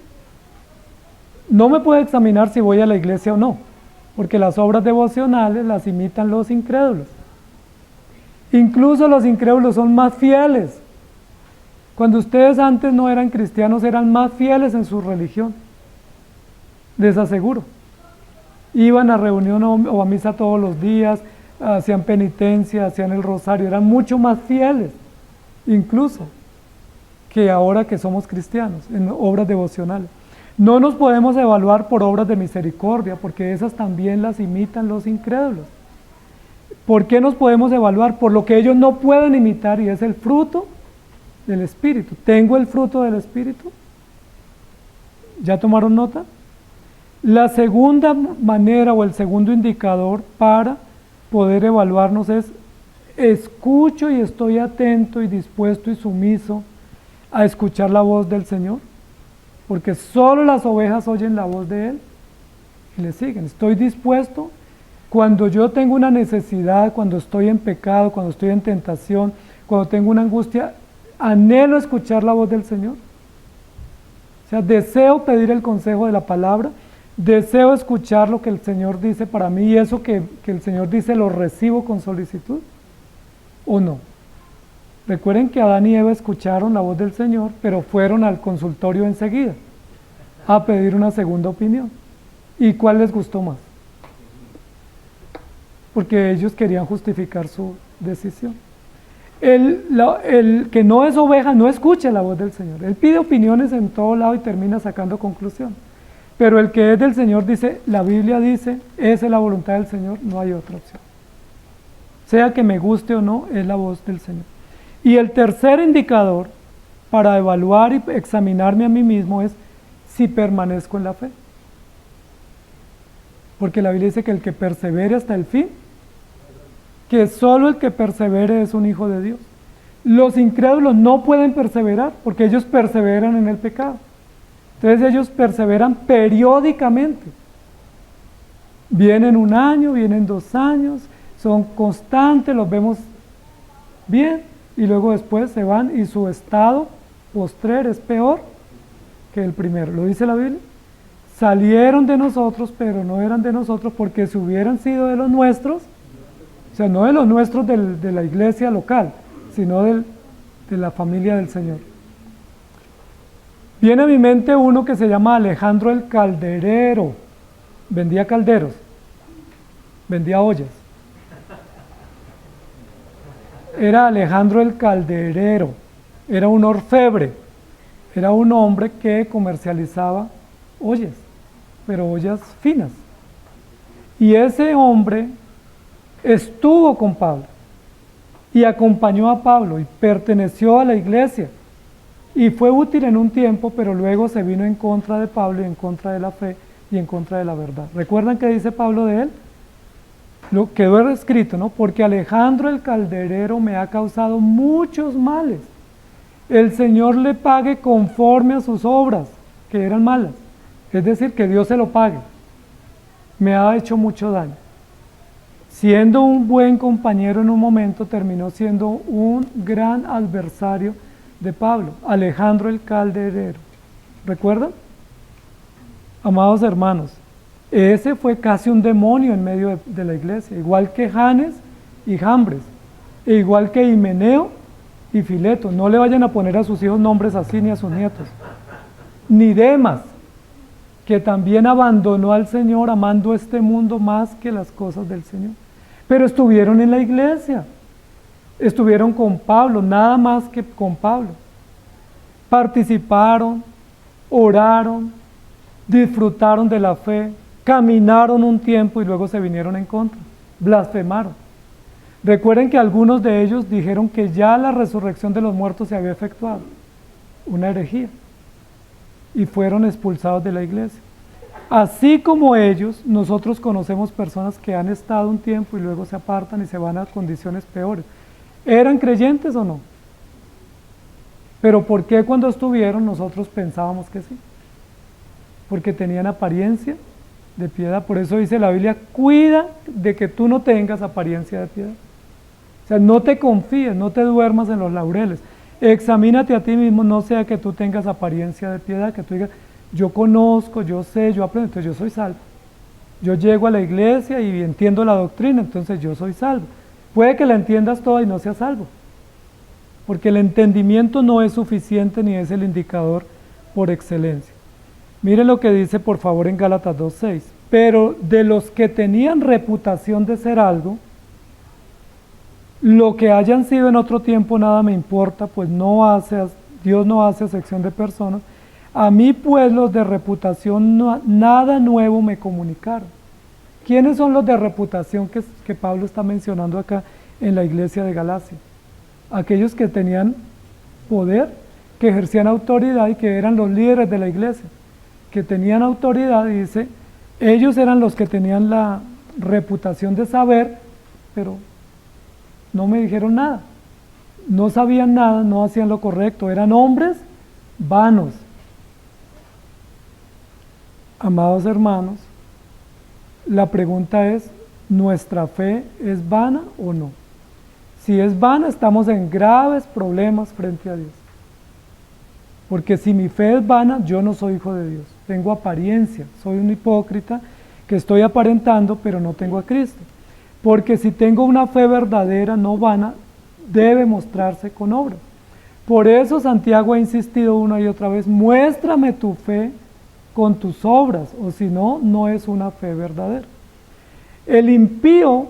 No me puedo examinar si voy a la iglesia o no, porque las obras devocionales las imitan los incrédulos. Incluso los incrédulos son más fieles. Cuando ustedes antes no eran cristianos, eran más fieles en su religión. Les aseguro. Iban a reunión o a misa todos los días, hacían penitencia, hacían el rosario, eran mucho más fieles, incluso, que ahora que somos cristianos, en obras devocionales. No nos podemos evaluar por obras de misericordia, porque esas también las imitan los incrédulos. ¿Por qué nos podemos evaluar? Por lo que ellos no pueden imitar, y es el fruto del Espíritu. ¿Tengo el fruto del Espíritu? ¿Ya tomaron nota? La segunda manera o el segundo indicador para poder evaluarnos es: escucho y estoy atento y dispuesto y sumiso a escuchar la voz del Señor, porque solo las ovejas oyen la voz de Él y le siguen. Estoy dispuesto cuando yo tengo una necesidad, cuando estoy en pecado, cuando estoy en tentación, cuando tengo una angustia, anhelo escuchar la voz del Señor. O sea, deseo pedir el consejo de la palabra, deseo escuchar lo que el Señor dice para mí, y eso que el Señor dice lo recibo con solicitud, ¿o no? Recuerden que Adán y Eva escucharon la voz del Señor, pero fueron al consultorio enseguida a pedir una segunda opinión. ¿Y cuál les gustó más? Porque ellos querían justificar su decisión. El que no es oveja no escucha la voz del Señor. Él pide opiniones en todo lado y termina sacando conclusiones. Pero el que es del Señor dice, la Biblia dice, esa es la voluntad del Señor, no hay otra opción. Sea que me guste o no, es la voz del Señor. Y el tercer indicador para evaluar y examinarme a mí mismo es si permanezco en la fe. Porque la Biblia dice que el que persevere hasta el fin, que solo el que persevere es un hijo de Dios. Los incrédulos no pueden perseverar porque ellos perseveran en el pecado. Entonces ellos perseveran periódicamente. Vienen un año, vienen 2 años, son constantes, los vemos bien y luego después se van y su estado postrer es peor que el primero. ¿Lo dice la Biblia? Salieron de nosotros, pero no eran de nosotros, porque si hubieran sido de los nuestros, o sea, no de los nuestros de la iglesia local, sino de la familia del Señor. Viene a mi mente uno que se llama Alejandro el Calderero. Vendía calderos, vendía ollas. Era Alejandro el Calderero, era un orfebre, era un hombre que comercializaba ollas, pero ollas finas. Y ese hombre estuvo con Pablo y acompañó a Pablo y perteneció a la iglesia y fue útil en un tiempo, pero luego se vino en contra de Pablo y en contra de la fe y en contra de la verdad. ¿Recuerdan qué dice Pablo de él? lo quedó escrito, ¿no? Porque Alejandro el calderero me ha causado muchos males. El Señor le pague conforme a sus obras, que eran malas. Es decir, que Dios se lo pague. Me ha hecho mucho daño. Siendo un buen compañero en un momento, terminó siendo un gran adversario de Pablo, Alejandro el calderero. ¿Recuerdan? Amados hermanos, ese fue casi un demonio en medio de la iglesia, igual que Janes y Jambres, e igual que Himeneo y Fileto. No le vayan a poner a sus hijos nombres así ni a sus nietos. Ni Demas, que también abandonó al Señor amando este mundo más que las cosas del Señor. Pero estuvieron en la iglesia, estuvieron con Pablo, nada más que con Pablo. Participaron, oraron, disfrutaron de la fe, caminaron un tiempo y luego se vinieron en contra, blasfemaron. Recuerden que algunos de ellos dijeron que ya la resurrección de los muertos se había efectuado, una herejía, y fueron expulsados de la iglesia. Así como ellos, nosotros conocemos personas que han estado un tiempo y luego se apartan y se van a condiciones peores. ¿Eran creyentes o no? Pero ¿por qué cuando estuvieron nosotros pensábamos que sí? Porque tenían apariencia de piedad. Por eso dice la Biblia, cuida de que tú no tengas apariencia de piedad. O sea, no te confíes, no te duermas en los laureles. Examínate a ti mismo, no sea que tú tengas apariencia de piedad, que tú digas, yo conozco, yo sé, yo aprendo, entonces yo soy salvo. Yo llego a la iglesia y entiendo la doctrina, entonces yo soy salvo. Puede que la entiendas toda y no seas salvo, porque el entendimiento no es suficiente ni es el indicador por excelencia. Mire lo que dice por favor en Gálatas 2:6. Pero de los que tenían reputación de ser algo, lo que hayan sido en otro tiempo nada me importa, pues Dios no hace acepción de personas. A mí pues los de reputación nada nuevo me comunicaron. ¿Quiénes son los de reputación que Pablo está mencionando acá en la iglesia de Galacia? Aquellos que tenían poder, que ejercían autoridad y que eran los líderes de la iglesia, que tenían autoridad, y dice, ellos eran los que tenían la reputación de saber, pero no me dijeron nada, no sabían nada, no hacían lo correcto, eran hombres vanos. Amados hermanos, la pregunta es, ¿nuestra fe es vana o no? Si es vana, estamos en graves problemas frente a Dios. Porque si mi fe es vana, yo no soy hijo de Dios. Tengo apariencia, soy un hipócrita que estoy aparentando, pero no tengo a Cristo. Porque si tengo una fe verdadera, no vana, debe mostrarse con obra. Por eso Santiago ha insistido una y otra vez, muéstrame tu fe con tus obras, o si no, no es una fe verdadera. El impío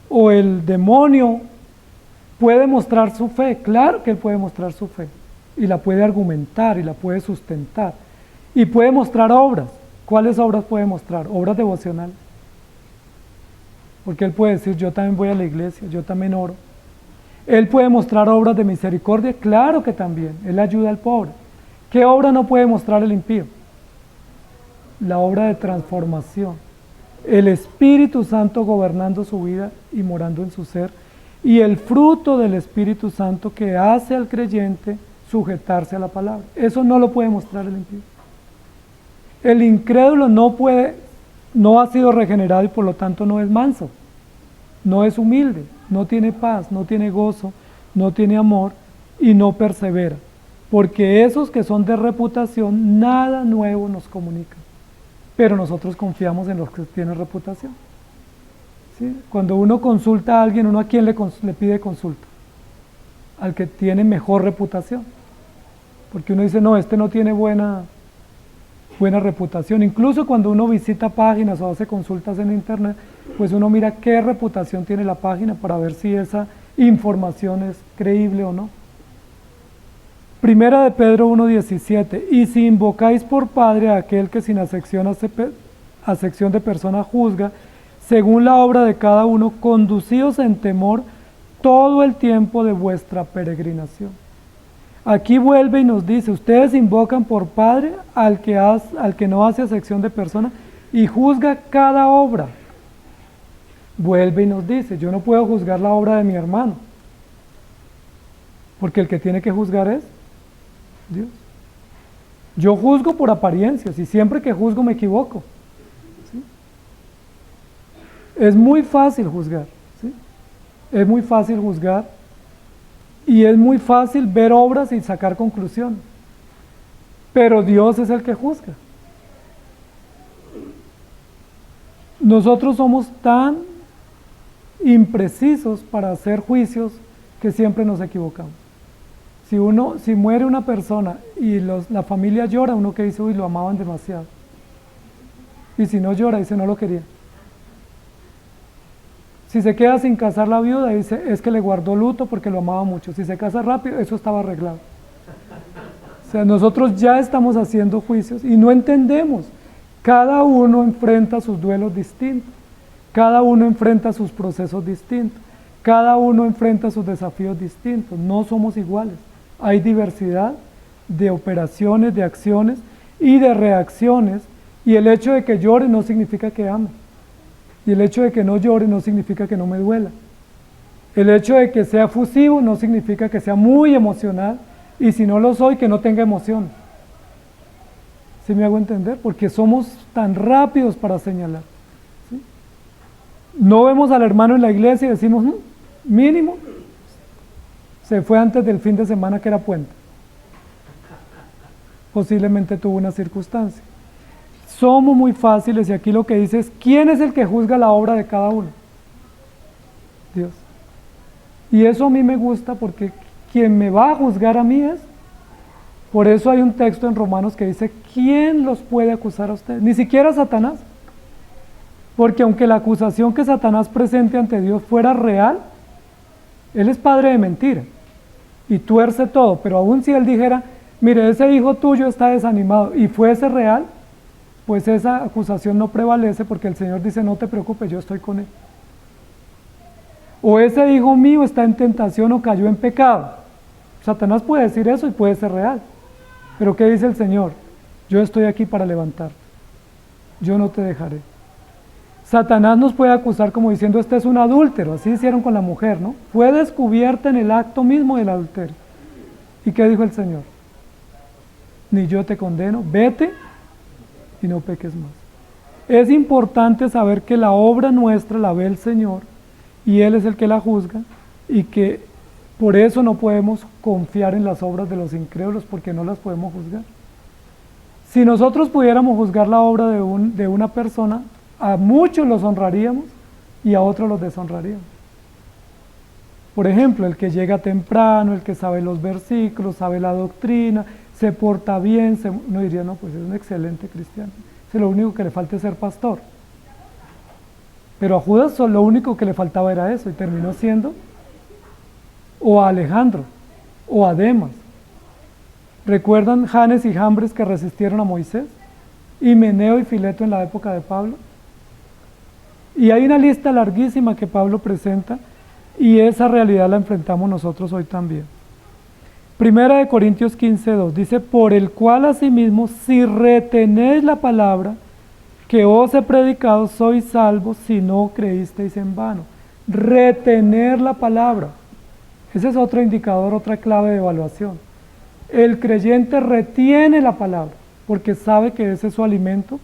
o el demonio puede mostrar su fe, claro que él puede mostrar su fe, y la puede argumentar, y la puede sustentar, y puede mostrar obras. ¿Cuáles obras puede mostrar? Obras devocionales. Porque él puede decir, yo también voy a la iglesia, yo también oro. Él puede mostrar obras de misericordia, claro que también, él ayuda al pobre. ¿Qué obra no puede mostrar el impío? La obra de transformación, el Espíritu Santo gobernando su vida y morando en su ser, y el fruto del Espíritu Santo que hace al creyente sujetarse a la palabra. Eso no lo puede mostrar el impío. El incrédulo no ha sido regenerado y por lo tanto no es manso, no es humilde, no tiene paz, no tiene gozo, no tiene amor y no persevera, porque esos que son de reputación nada nuevo nos comunican. Pero nosotros confiamos en los que tienen reputación. ¿Sí? Cuando uno consulta a alguien, ¿uno a quién le pide consulta? Al que tiene mejor reputación. Porque uno dice, no, este no tiene buena reputación. Incluso cuando uno visita páginas o hace consultas en internet, pues uno mira qué reputación tiene la página para ver si esa información es creíble o no. Primera de Pedro 1:17, y si invocáis por Padre a aquel que sin acepción de persona juzga, según la obra de cada uno, conducíos en temor todo el tiempo de vuestra peregrinación. Aquí vuelve y nos dice, ustedes invocan por Padre al que no hace acepción de persona y juzga cada obra. vuelve y nos dice, yo no puedo juzgar la obra de mi hermano, porque el que tiene que juzgar es Dios. Yo juzgo por apariencias y siempre que juzgo me equivoco. ¿Sí? Es muy fácil juzgar, ¿sí? Es muy fácil juzgar y es muy fácil ver obras y sacar conclusiones. Pero Dios es el que juzga. Nosotros somos tan imprecisos para hacer juicios que siempre nos equivocamos. Si muere una persona y la familia llora, uno que dice, uy, lo amaban demasiado. Y si no llora, dice, no lo quería. Si se queda sin casar la viuda, dice, es que le guardó luto porque lo amaba mucho. Si se casa rápido, eso estaba arreglado. O sea, nosotros ya estamos haciendo juicios y no entendemos. Cada uno enfrenta sus duelos distintos. Cada uno enfrenta sus procesos distintos. Cada uno enfrenta sus desafíos distintos. No somos iguales. Hay diversidad de operaciones, de acciones y de reacciones. Y el hecho de que llore no significa que ame. Y el hecho de que no llore no significa que no me duela. El hecho de que sea efusivo no significa que sea muy emocional. Y si no lo soy, que no tenga emoción. ¿Sí me hago entender? Porque somos tan rápidos para señalar. ¿Sí? No vemos al hermano en la iglesia y decimos, mínimo, se fue antes del fin de semana que era puente. Posiblemente tuvo una circunstancia. Somos muy fáciles y aquí lo que dice es, ¿quién es el que juzga la obra de cada uno? Dios. Y eso a mí me gusta porque quien me va a juzgar a mí es. Por eso hay un texto en Romanos que dice, ¿quién los puede acusar a ustedes? Ni siquiera Satanás. Porque aunque la acusación que Satanás presente ante Dios fuera real, él es padre de mentira y tuerce todo, pero aún si él dijera, mire, ese hijo tuyo está desanimado y fuese real, pues esa acusación no prevalece porque el Señor dice, no te preocupes, yo estoy con él. O ese hijo mío está en tentación o cayó en pecado. Satanás puede decir eso y puede ser real. Pero ¿qué dice el Señor? Yo estoy aquí para levantarte. Yo no te dejaré. Satanás nos puede acusar como diciendo, este es un adúltero, así hicieron con la mujer, ¿no? Fue descubierta en el acto mismo del adulterio. ¿Y qué dijo el Señor? Ni yo te condeno, vete y no peques más. Es importante saber que la obra nuestra la ve el Señor y Él es el que la juzga y que por eso no podemos confiar en las obras de los incrédulos porque no las podemos juzgar. Si nosotros pudiéramos juzgar la obra de una persona, a muchos los honraríamos y a otros los deshonraríamos. Por ejemplo, el que llega temprano, el que sabe los versículos, sabe la doctrina, se porta bien, uno diría, no, pues es un excelente cristiano. Si lo único que le falta es ser pastor. Pero a Judas lo único que le faltaba era eso y terminó siendo, o a Alejandro, o a Demas. ¿Recuerdan Janes y Jambres que resistieron a Moisés? Himeneo y Fileto en la época de Pablo. Y hay una lista larguísima que Pablo presenta y esa realidad la enfrentamos nosotros hoy también. Primera de Corintios 15:2 dice, por el cual asimismo, si retenéis la palabra que os he predicado, sois salvos si no creísteis en vano. Retener la palabra. Ese es otro indicador, otra clave de evaluación. El creyente retiene la palabra porque sabe que ese es su alimento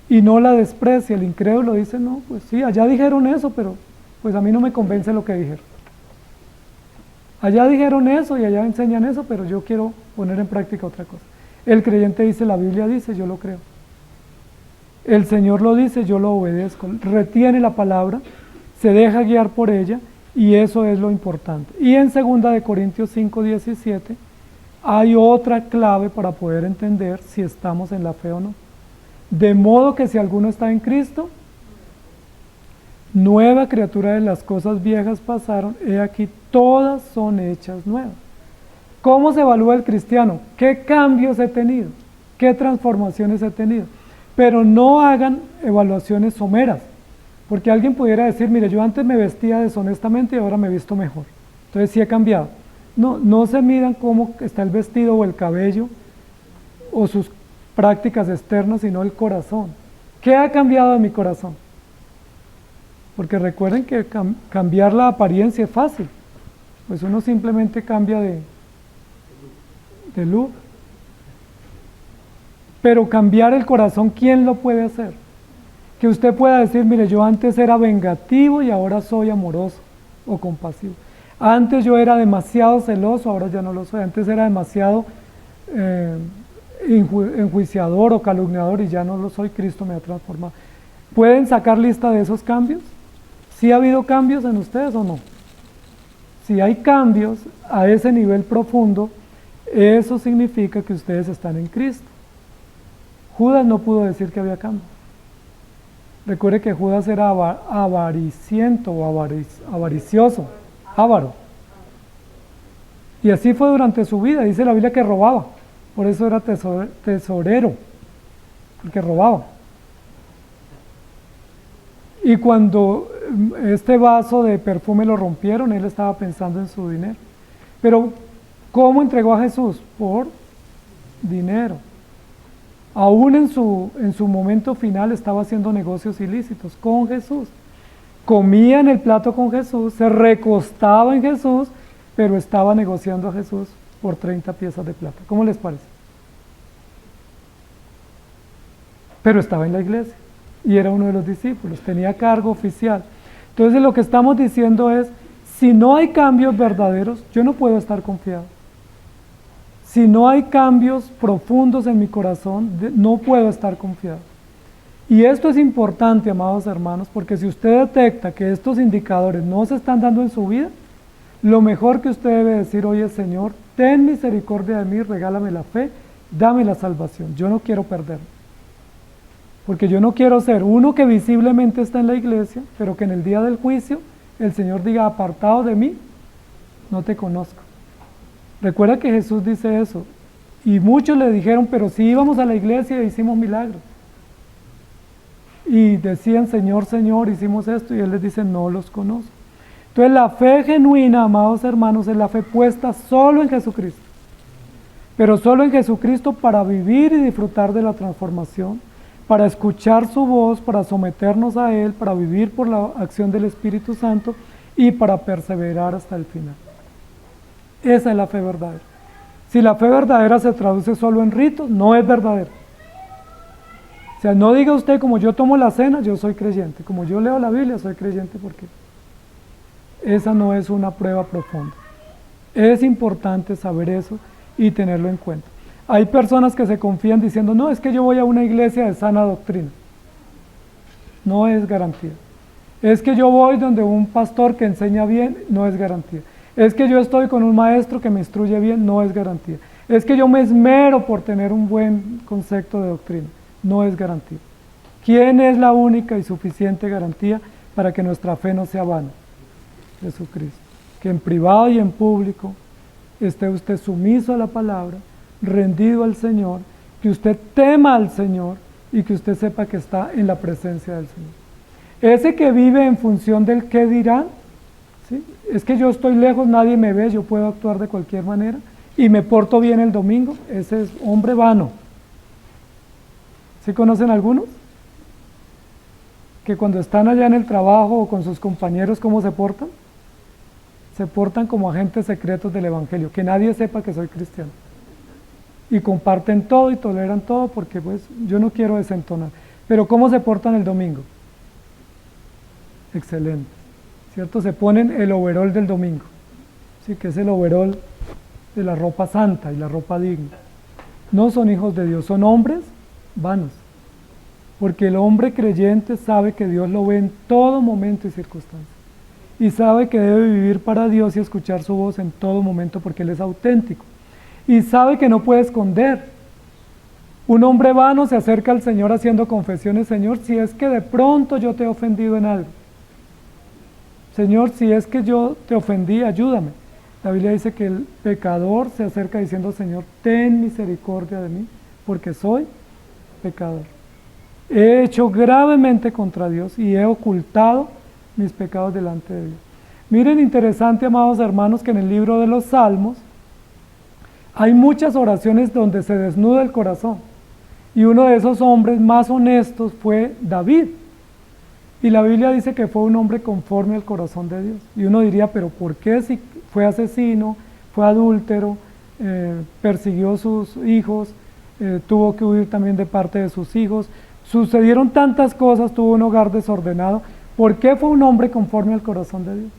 y no la desprecia. El incrédulo dice, no, pues sí, allá dijeron eso, pero pues a mí no me convence lo que dijeron. Allá dijeron eso y allá enseñan eso, pero yo quiero poner en práctica otra cosa. El creyente dice, la Biblia dice, yo lo creo. El Señor lo dice, yo lo obedezco. Retiene la palabra, se deja guiar por ella y eso es lo importante. Y en 2 de Corintios 5:17 hay otra clave para poder entender si estamos en la fe o no. De modo que si alguno está en Cristo, nueva criatura, de las cosas viejas pasaron, he aquí todas son hechas nuevas. ¿Cómo se evalúa el cristiano? ¿Qué cambios he tenido? ¿Qué transformaciones he tenido? Pero no hagan evaluaciones someras, porque alguien pudiera decir, mire, yo antes me vestía deshonestamente y ahora me visto mejor, entonces sí he cambiado. No se midan cómo está el vestido o el cabello o sus prácticas externas, sino el corazón. ¿Qué ha cambiado en mi corazón? Porque recuerden que cambiar la apariencia es fácil, pues uno simplemente cambia de look. Pero cambiar el corazón, ¿quién lo puede hacer? Que usted pueda decir, mire, yo antes era vengativo y ahora soy amoroso o compasivo. Antes yo era demasiado celoso, ahora ya no lo soy. Antes era demasiado enjuiciador o calumniador y ya no lo soy. Cristo me ha transformado. ¿Pueden sacar lista de esos cambios? ¿Sí ha habido cambios en ustedes o no? Si hay cambios a ese nivel profundo, eso significa que ustedes están en Cristo. Judas no pudo decir que había cambios. Recuerde que Judas era avariciento o avaricioso, avaro. Y así fue durante su vida. Dice la Biblia que robaba. Por eso era tesorero, porque robaba. Y cuando este vaso de perfume lo rompieron, él estaba pensando en su dinero. Pero, ¿cómo entregó a Jesús? Por dinero. Aún en su momento final estaba haciendo negocios ilícitos con Jesús. Comía en el plato con Jesús, se recostaba en Jesús, pero estaba negociando a Jesús por 30 piezas de plata. ¿Cómo les parece? Pero estaba en la iglesia y era uno de los discípulos, tenía cargo oficial. Entonces lo que estamos diciendo es, si no hay cambios verdaderos, yo no puedo estar confiado. Si no hay cambios profundos en mi corazón, no puedo estar confiado. Y esto es importante, amados hermanos, porque si usted detecta que estos indicadores no se están dando en su vida, lo mejor que usted debe decir hoy es, Señor, ten misericordia de mí, regálame la fe, dame la salvación. Yo no quiero perderme. Porque yo no quiero ser uno que visiblemente está en la iglesia, pero que en el día del juicio el Señor diga, apartado de mí, no te conozco. Recuerda que Jesús dice eso, y muchos le dijeron, pero si íbamos a la iglesia e hicimos milagros. Y decían, Señor, Señor, hicimos esto, y Él les dice, no los conozco. Entonces la fe genuina, amados hermanos, es la fe puesta solo en Jesucristo. Pero solo en Jesucristo para vivir y disfrutar de la transformación, para escuchar su voz, para someternos a Él, para vivir por la acción del Espíritu Santo y para perseverar hasta el final. Esa es la fe verdadera. Si la fe verdadera se traduce solo en ritos, no es verdadera. O sea, no diga usted, como yo tomo la cena, yo soy creyente. Como yo leo la Biblia, soy creyente, porque esa no es una prueba profunda. Es importante saber eso y tenerlo en cuenta. Hay personas que se confían diciendo, no, es que yo voy a una iglesia de sana doctrina. No es garantía. Es que yo voy donde un pastor que enseña bien, no es garantía. Es que yo estoy con un maestro que me instruye bien, no es garantía. Es que yo me esmero por tener un buen concepto de doctrina, no es garantía. ¿Quién es la única y suficiente garantía para que nuestra fe no sea vana? Jesucristo. Que en privado y en público esté usted sumiso a la palabra, rendido al Señor, que usted tema al Señor y que usted sepa que está en la presencia del Señor. Ese que vive en función del qué dirán, ¿sí? Es que yo estoy lejos, nadie me ve, yo puedo actuar de cualquier manera y me porto bien el domingo, ese es hombre vano. ¿Sí conocen algunos? Que cuando están allá en el trabajo o con sus compañeros, ¿cómo se portan? Se portan como agentes secretos del Evangelio, que nadie sepa que soy cristiano. Y comparten todo y toleran todo porque pues yo no quiero desentonar. Pero ¿cómo se portan el domingo? Excelente. ¿Cierto? Se ponen el overol del domingo, ¿sí? Que es el overol de la ropa santa y la ropa digna. No son hijos de Dios, son hombres vanos, porque el hombre creyente sabe que Dios lo ve en todo momento y circunstancia, y sabe que debe vivir para Dios y escuchar su voz en todo momento porque Él es auténtico, y sabe que no puede esconder. Un hombre vano se acerca al Señor haciendo confesiones, Señor, si es que de pronto yo te he ofendido en algo, Señor, si es que yo te ofendí, ayúdame. La Biblia dice que el pecador se acerca diciendo, Señor, ten misericordia de mí, porque soy pecador. He hecho gravemente contra Dios y he ocultado mis pecados delante de Dios. Miren, interesante, amados hermanos, que en el libro de los Salmos hay muchas oraciones donde se desnuda el corazón. Y uno de esos hombres más honestos fue David. Y la Biblia dice que fue un hombre conforme al corazón de Dios. Y uno diría, pero ¿por qué si fue asesino, fue adúltero, persiguió a sus hijos, tuvo que huir también de parte de sus hijos? Sucedieron tantas cosas, tuvo un hogar desordenado. ¿Por qué fue un hombre conforme al corazón de Dios?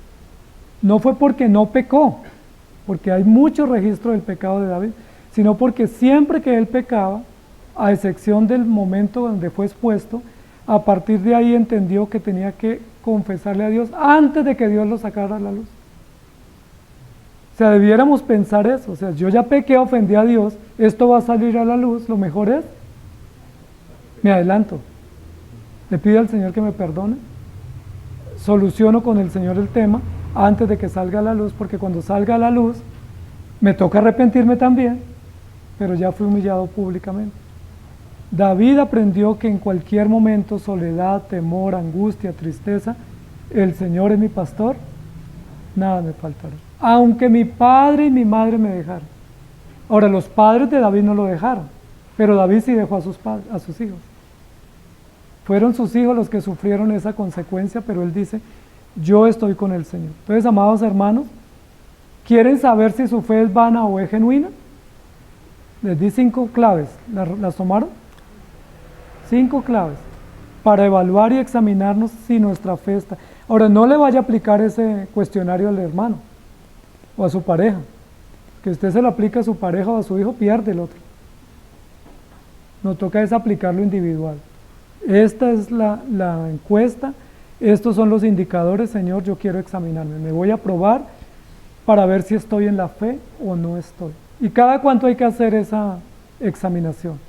No fue porque no pecó, porque hay mucho registro del pecado de David, sino porque siempre que él pecaba, a excepción del momento donde fue expuesto, a partir de ahí entendió que tenía que confesarle a Dios antes de que Dios lo sacara a la luz. O sea, debiéramos pensar eso, o sea, yo ya pequé, ofendí a Dios, esto va a salir a la luz, lo mejor es, me adelanto, le pido al Señor que me perdone, soluciono con el Señor el tema antes de que salga a la luz, porque cuando salga a la luz me toca arrepentirme también, pero ya fui humillado públicamente. David aprendió que en cualquier momento, soledad, temor, angustia, tristeza, el Señor es mi pastor, nada me faltará. Aunque mi padre y mi madre me dejaron. Ahora, los padres de David no lo dejaron, pero David sí dejó a sus padres, a sus hijos. Fueron sus hijos los que sufrieron esa consecuencia, pero él dice, yo estoy con el Señor. Entonces, amados hermanos, ¿quieren saber si su fe es vana o es genuina? Les di 5 claves, ¿las tomaron? 5 claves para evaluar y examinarnos si nuestra fe está. Ahora, no le vaya a aplicar ese cuestionario al hermano o a su pareja. Que usted se lo aplica a su pareja o a su hijo, pierde el otro. Nos toca es aplicarlo individual. Esta es la encuesta, estos son los indicadores, Señor, yo quiero examinarme. Me voy a probar para ver si estoy en la fe o no estoy. ¿Y cada cuánto hay que hacer esa examinación?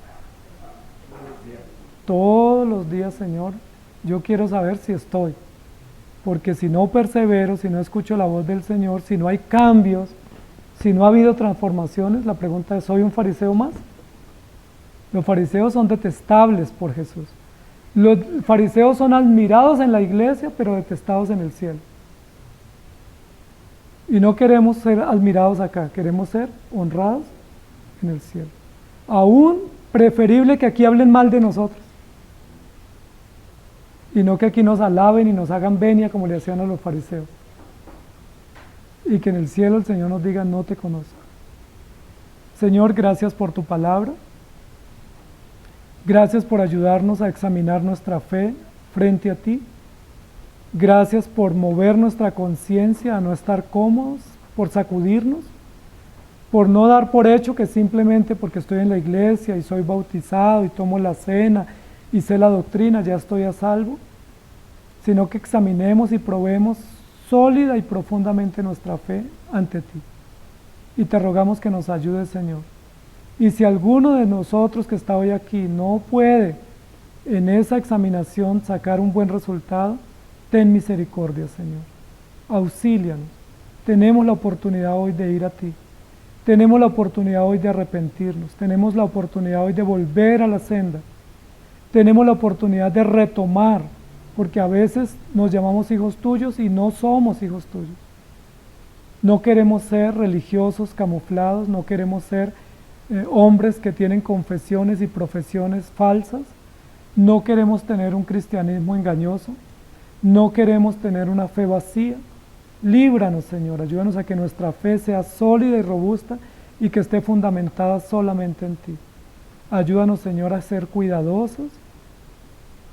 Todos los días, Señor, yo quiero saber si estoy, porque si no persevero, si no escucho la voz del Señor, si no hay cambios, si no ha habido transformaciones, la pregunta es, ¿soy un fariseo más? Los fariseos son detestables por Jesús. Los fariseos son admirados en la iglesia, pero detestados en el cielo. Y no queremos ser admirados acá, queremos ser honrados en el cielo. Aún preferible que aquí hablen mal de nosotros. Y no que aquí nos alaben y nos hagan venia como le hacían a los fariseos. Y que en el cielo el Señor nos diga, no te conozco. Señor, gracias por tu palabra. Gracias por ayudarnos a examinar nuestra fe frente a ti. Gracias por mover nuestra conciencia a no estar cómodos, por sacudirnos, por no dar por hecho que simplemente porque estoy en la iglesia y soy bautizado y tomo la cena y sé la doctrina, ya estoy a salvo, sino que examinemos y probemos sólida y profundamente nuestra fe ante ti. Y te rogamos que nos ayudes, Señor. Y si alguno de nosotros que está hoy aquí no puede en esa examinación sacar un buen resultado, ten misericordia, Señor. Auxílianos. Tenemos la oportunidad hoy de ir a ti. Tenemos la oportunidad hoy de arrepentirnos. Tenemos la oportunidad hoy de volver a la senda. Tenemos la oportunidad de retomar, porque a veces nos llamamos hijos tuyos y no somos hijos tuyos. No queremos ser religiosos camuflados, no queremos ser hombres que tienen confesiones y profesiones falsas, no queremos tener un cristianismo engañoso, no queremos tener una fe vacía. Líbranos, Señor, ayúdanos a que nuestra fe sea sólida y robusta y que esté fundamentada solamente en ti. Ayúdanos, Señor, a ser cuidadosos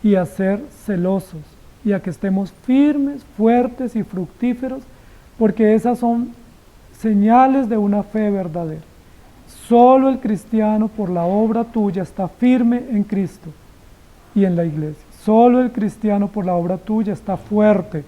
y a ser celosos y a que estemos firmes, fuertes y fructíferos, porque esas son señales de una fe verdadera. Solo el cristiano por la obra tuya está firme en Cristo y en la iglesia. Solo el cristiano por la obra tuya está fuerte,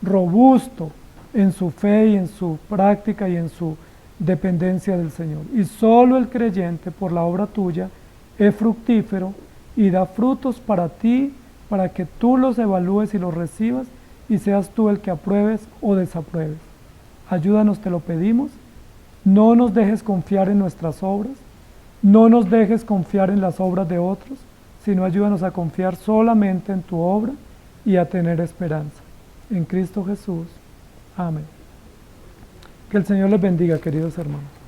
robusto en su fe y en su práctica y en su dependencia del Señor. Y solo el creyente por la obra tuya es fructífero y da frutos para ti, para que tú los evalúes y los recibas y seas tú el que apruebes o desapruebes. Ayúdanos, te lo pedimos. No nos dejes confiar en nuestras obras, no nos dejes confiar en las obras de otros, sino ayúdanos a confiar solamente en tu obra y a tener esperanza. En Cristo Jesús. Amén. Que el Señor les bendiga, queridos hermanos.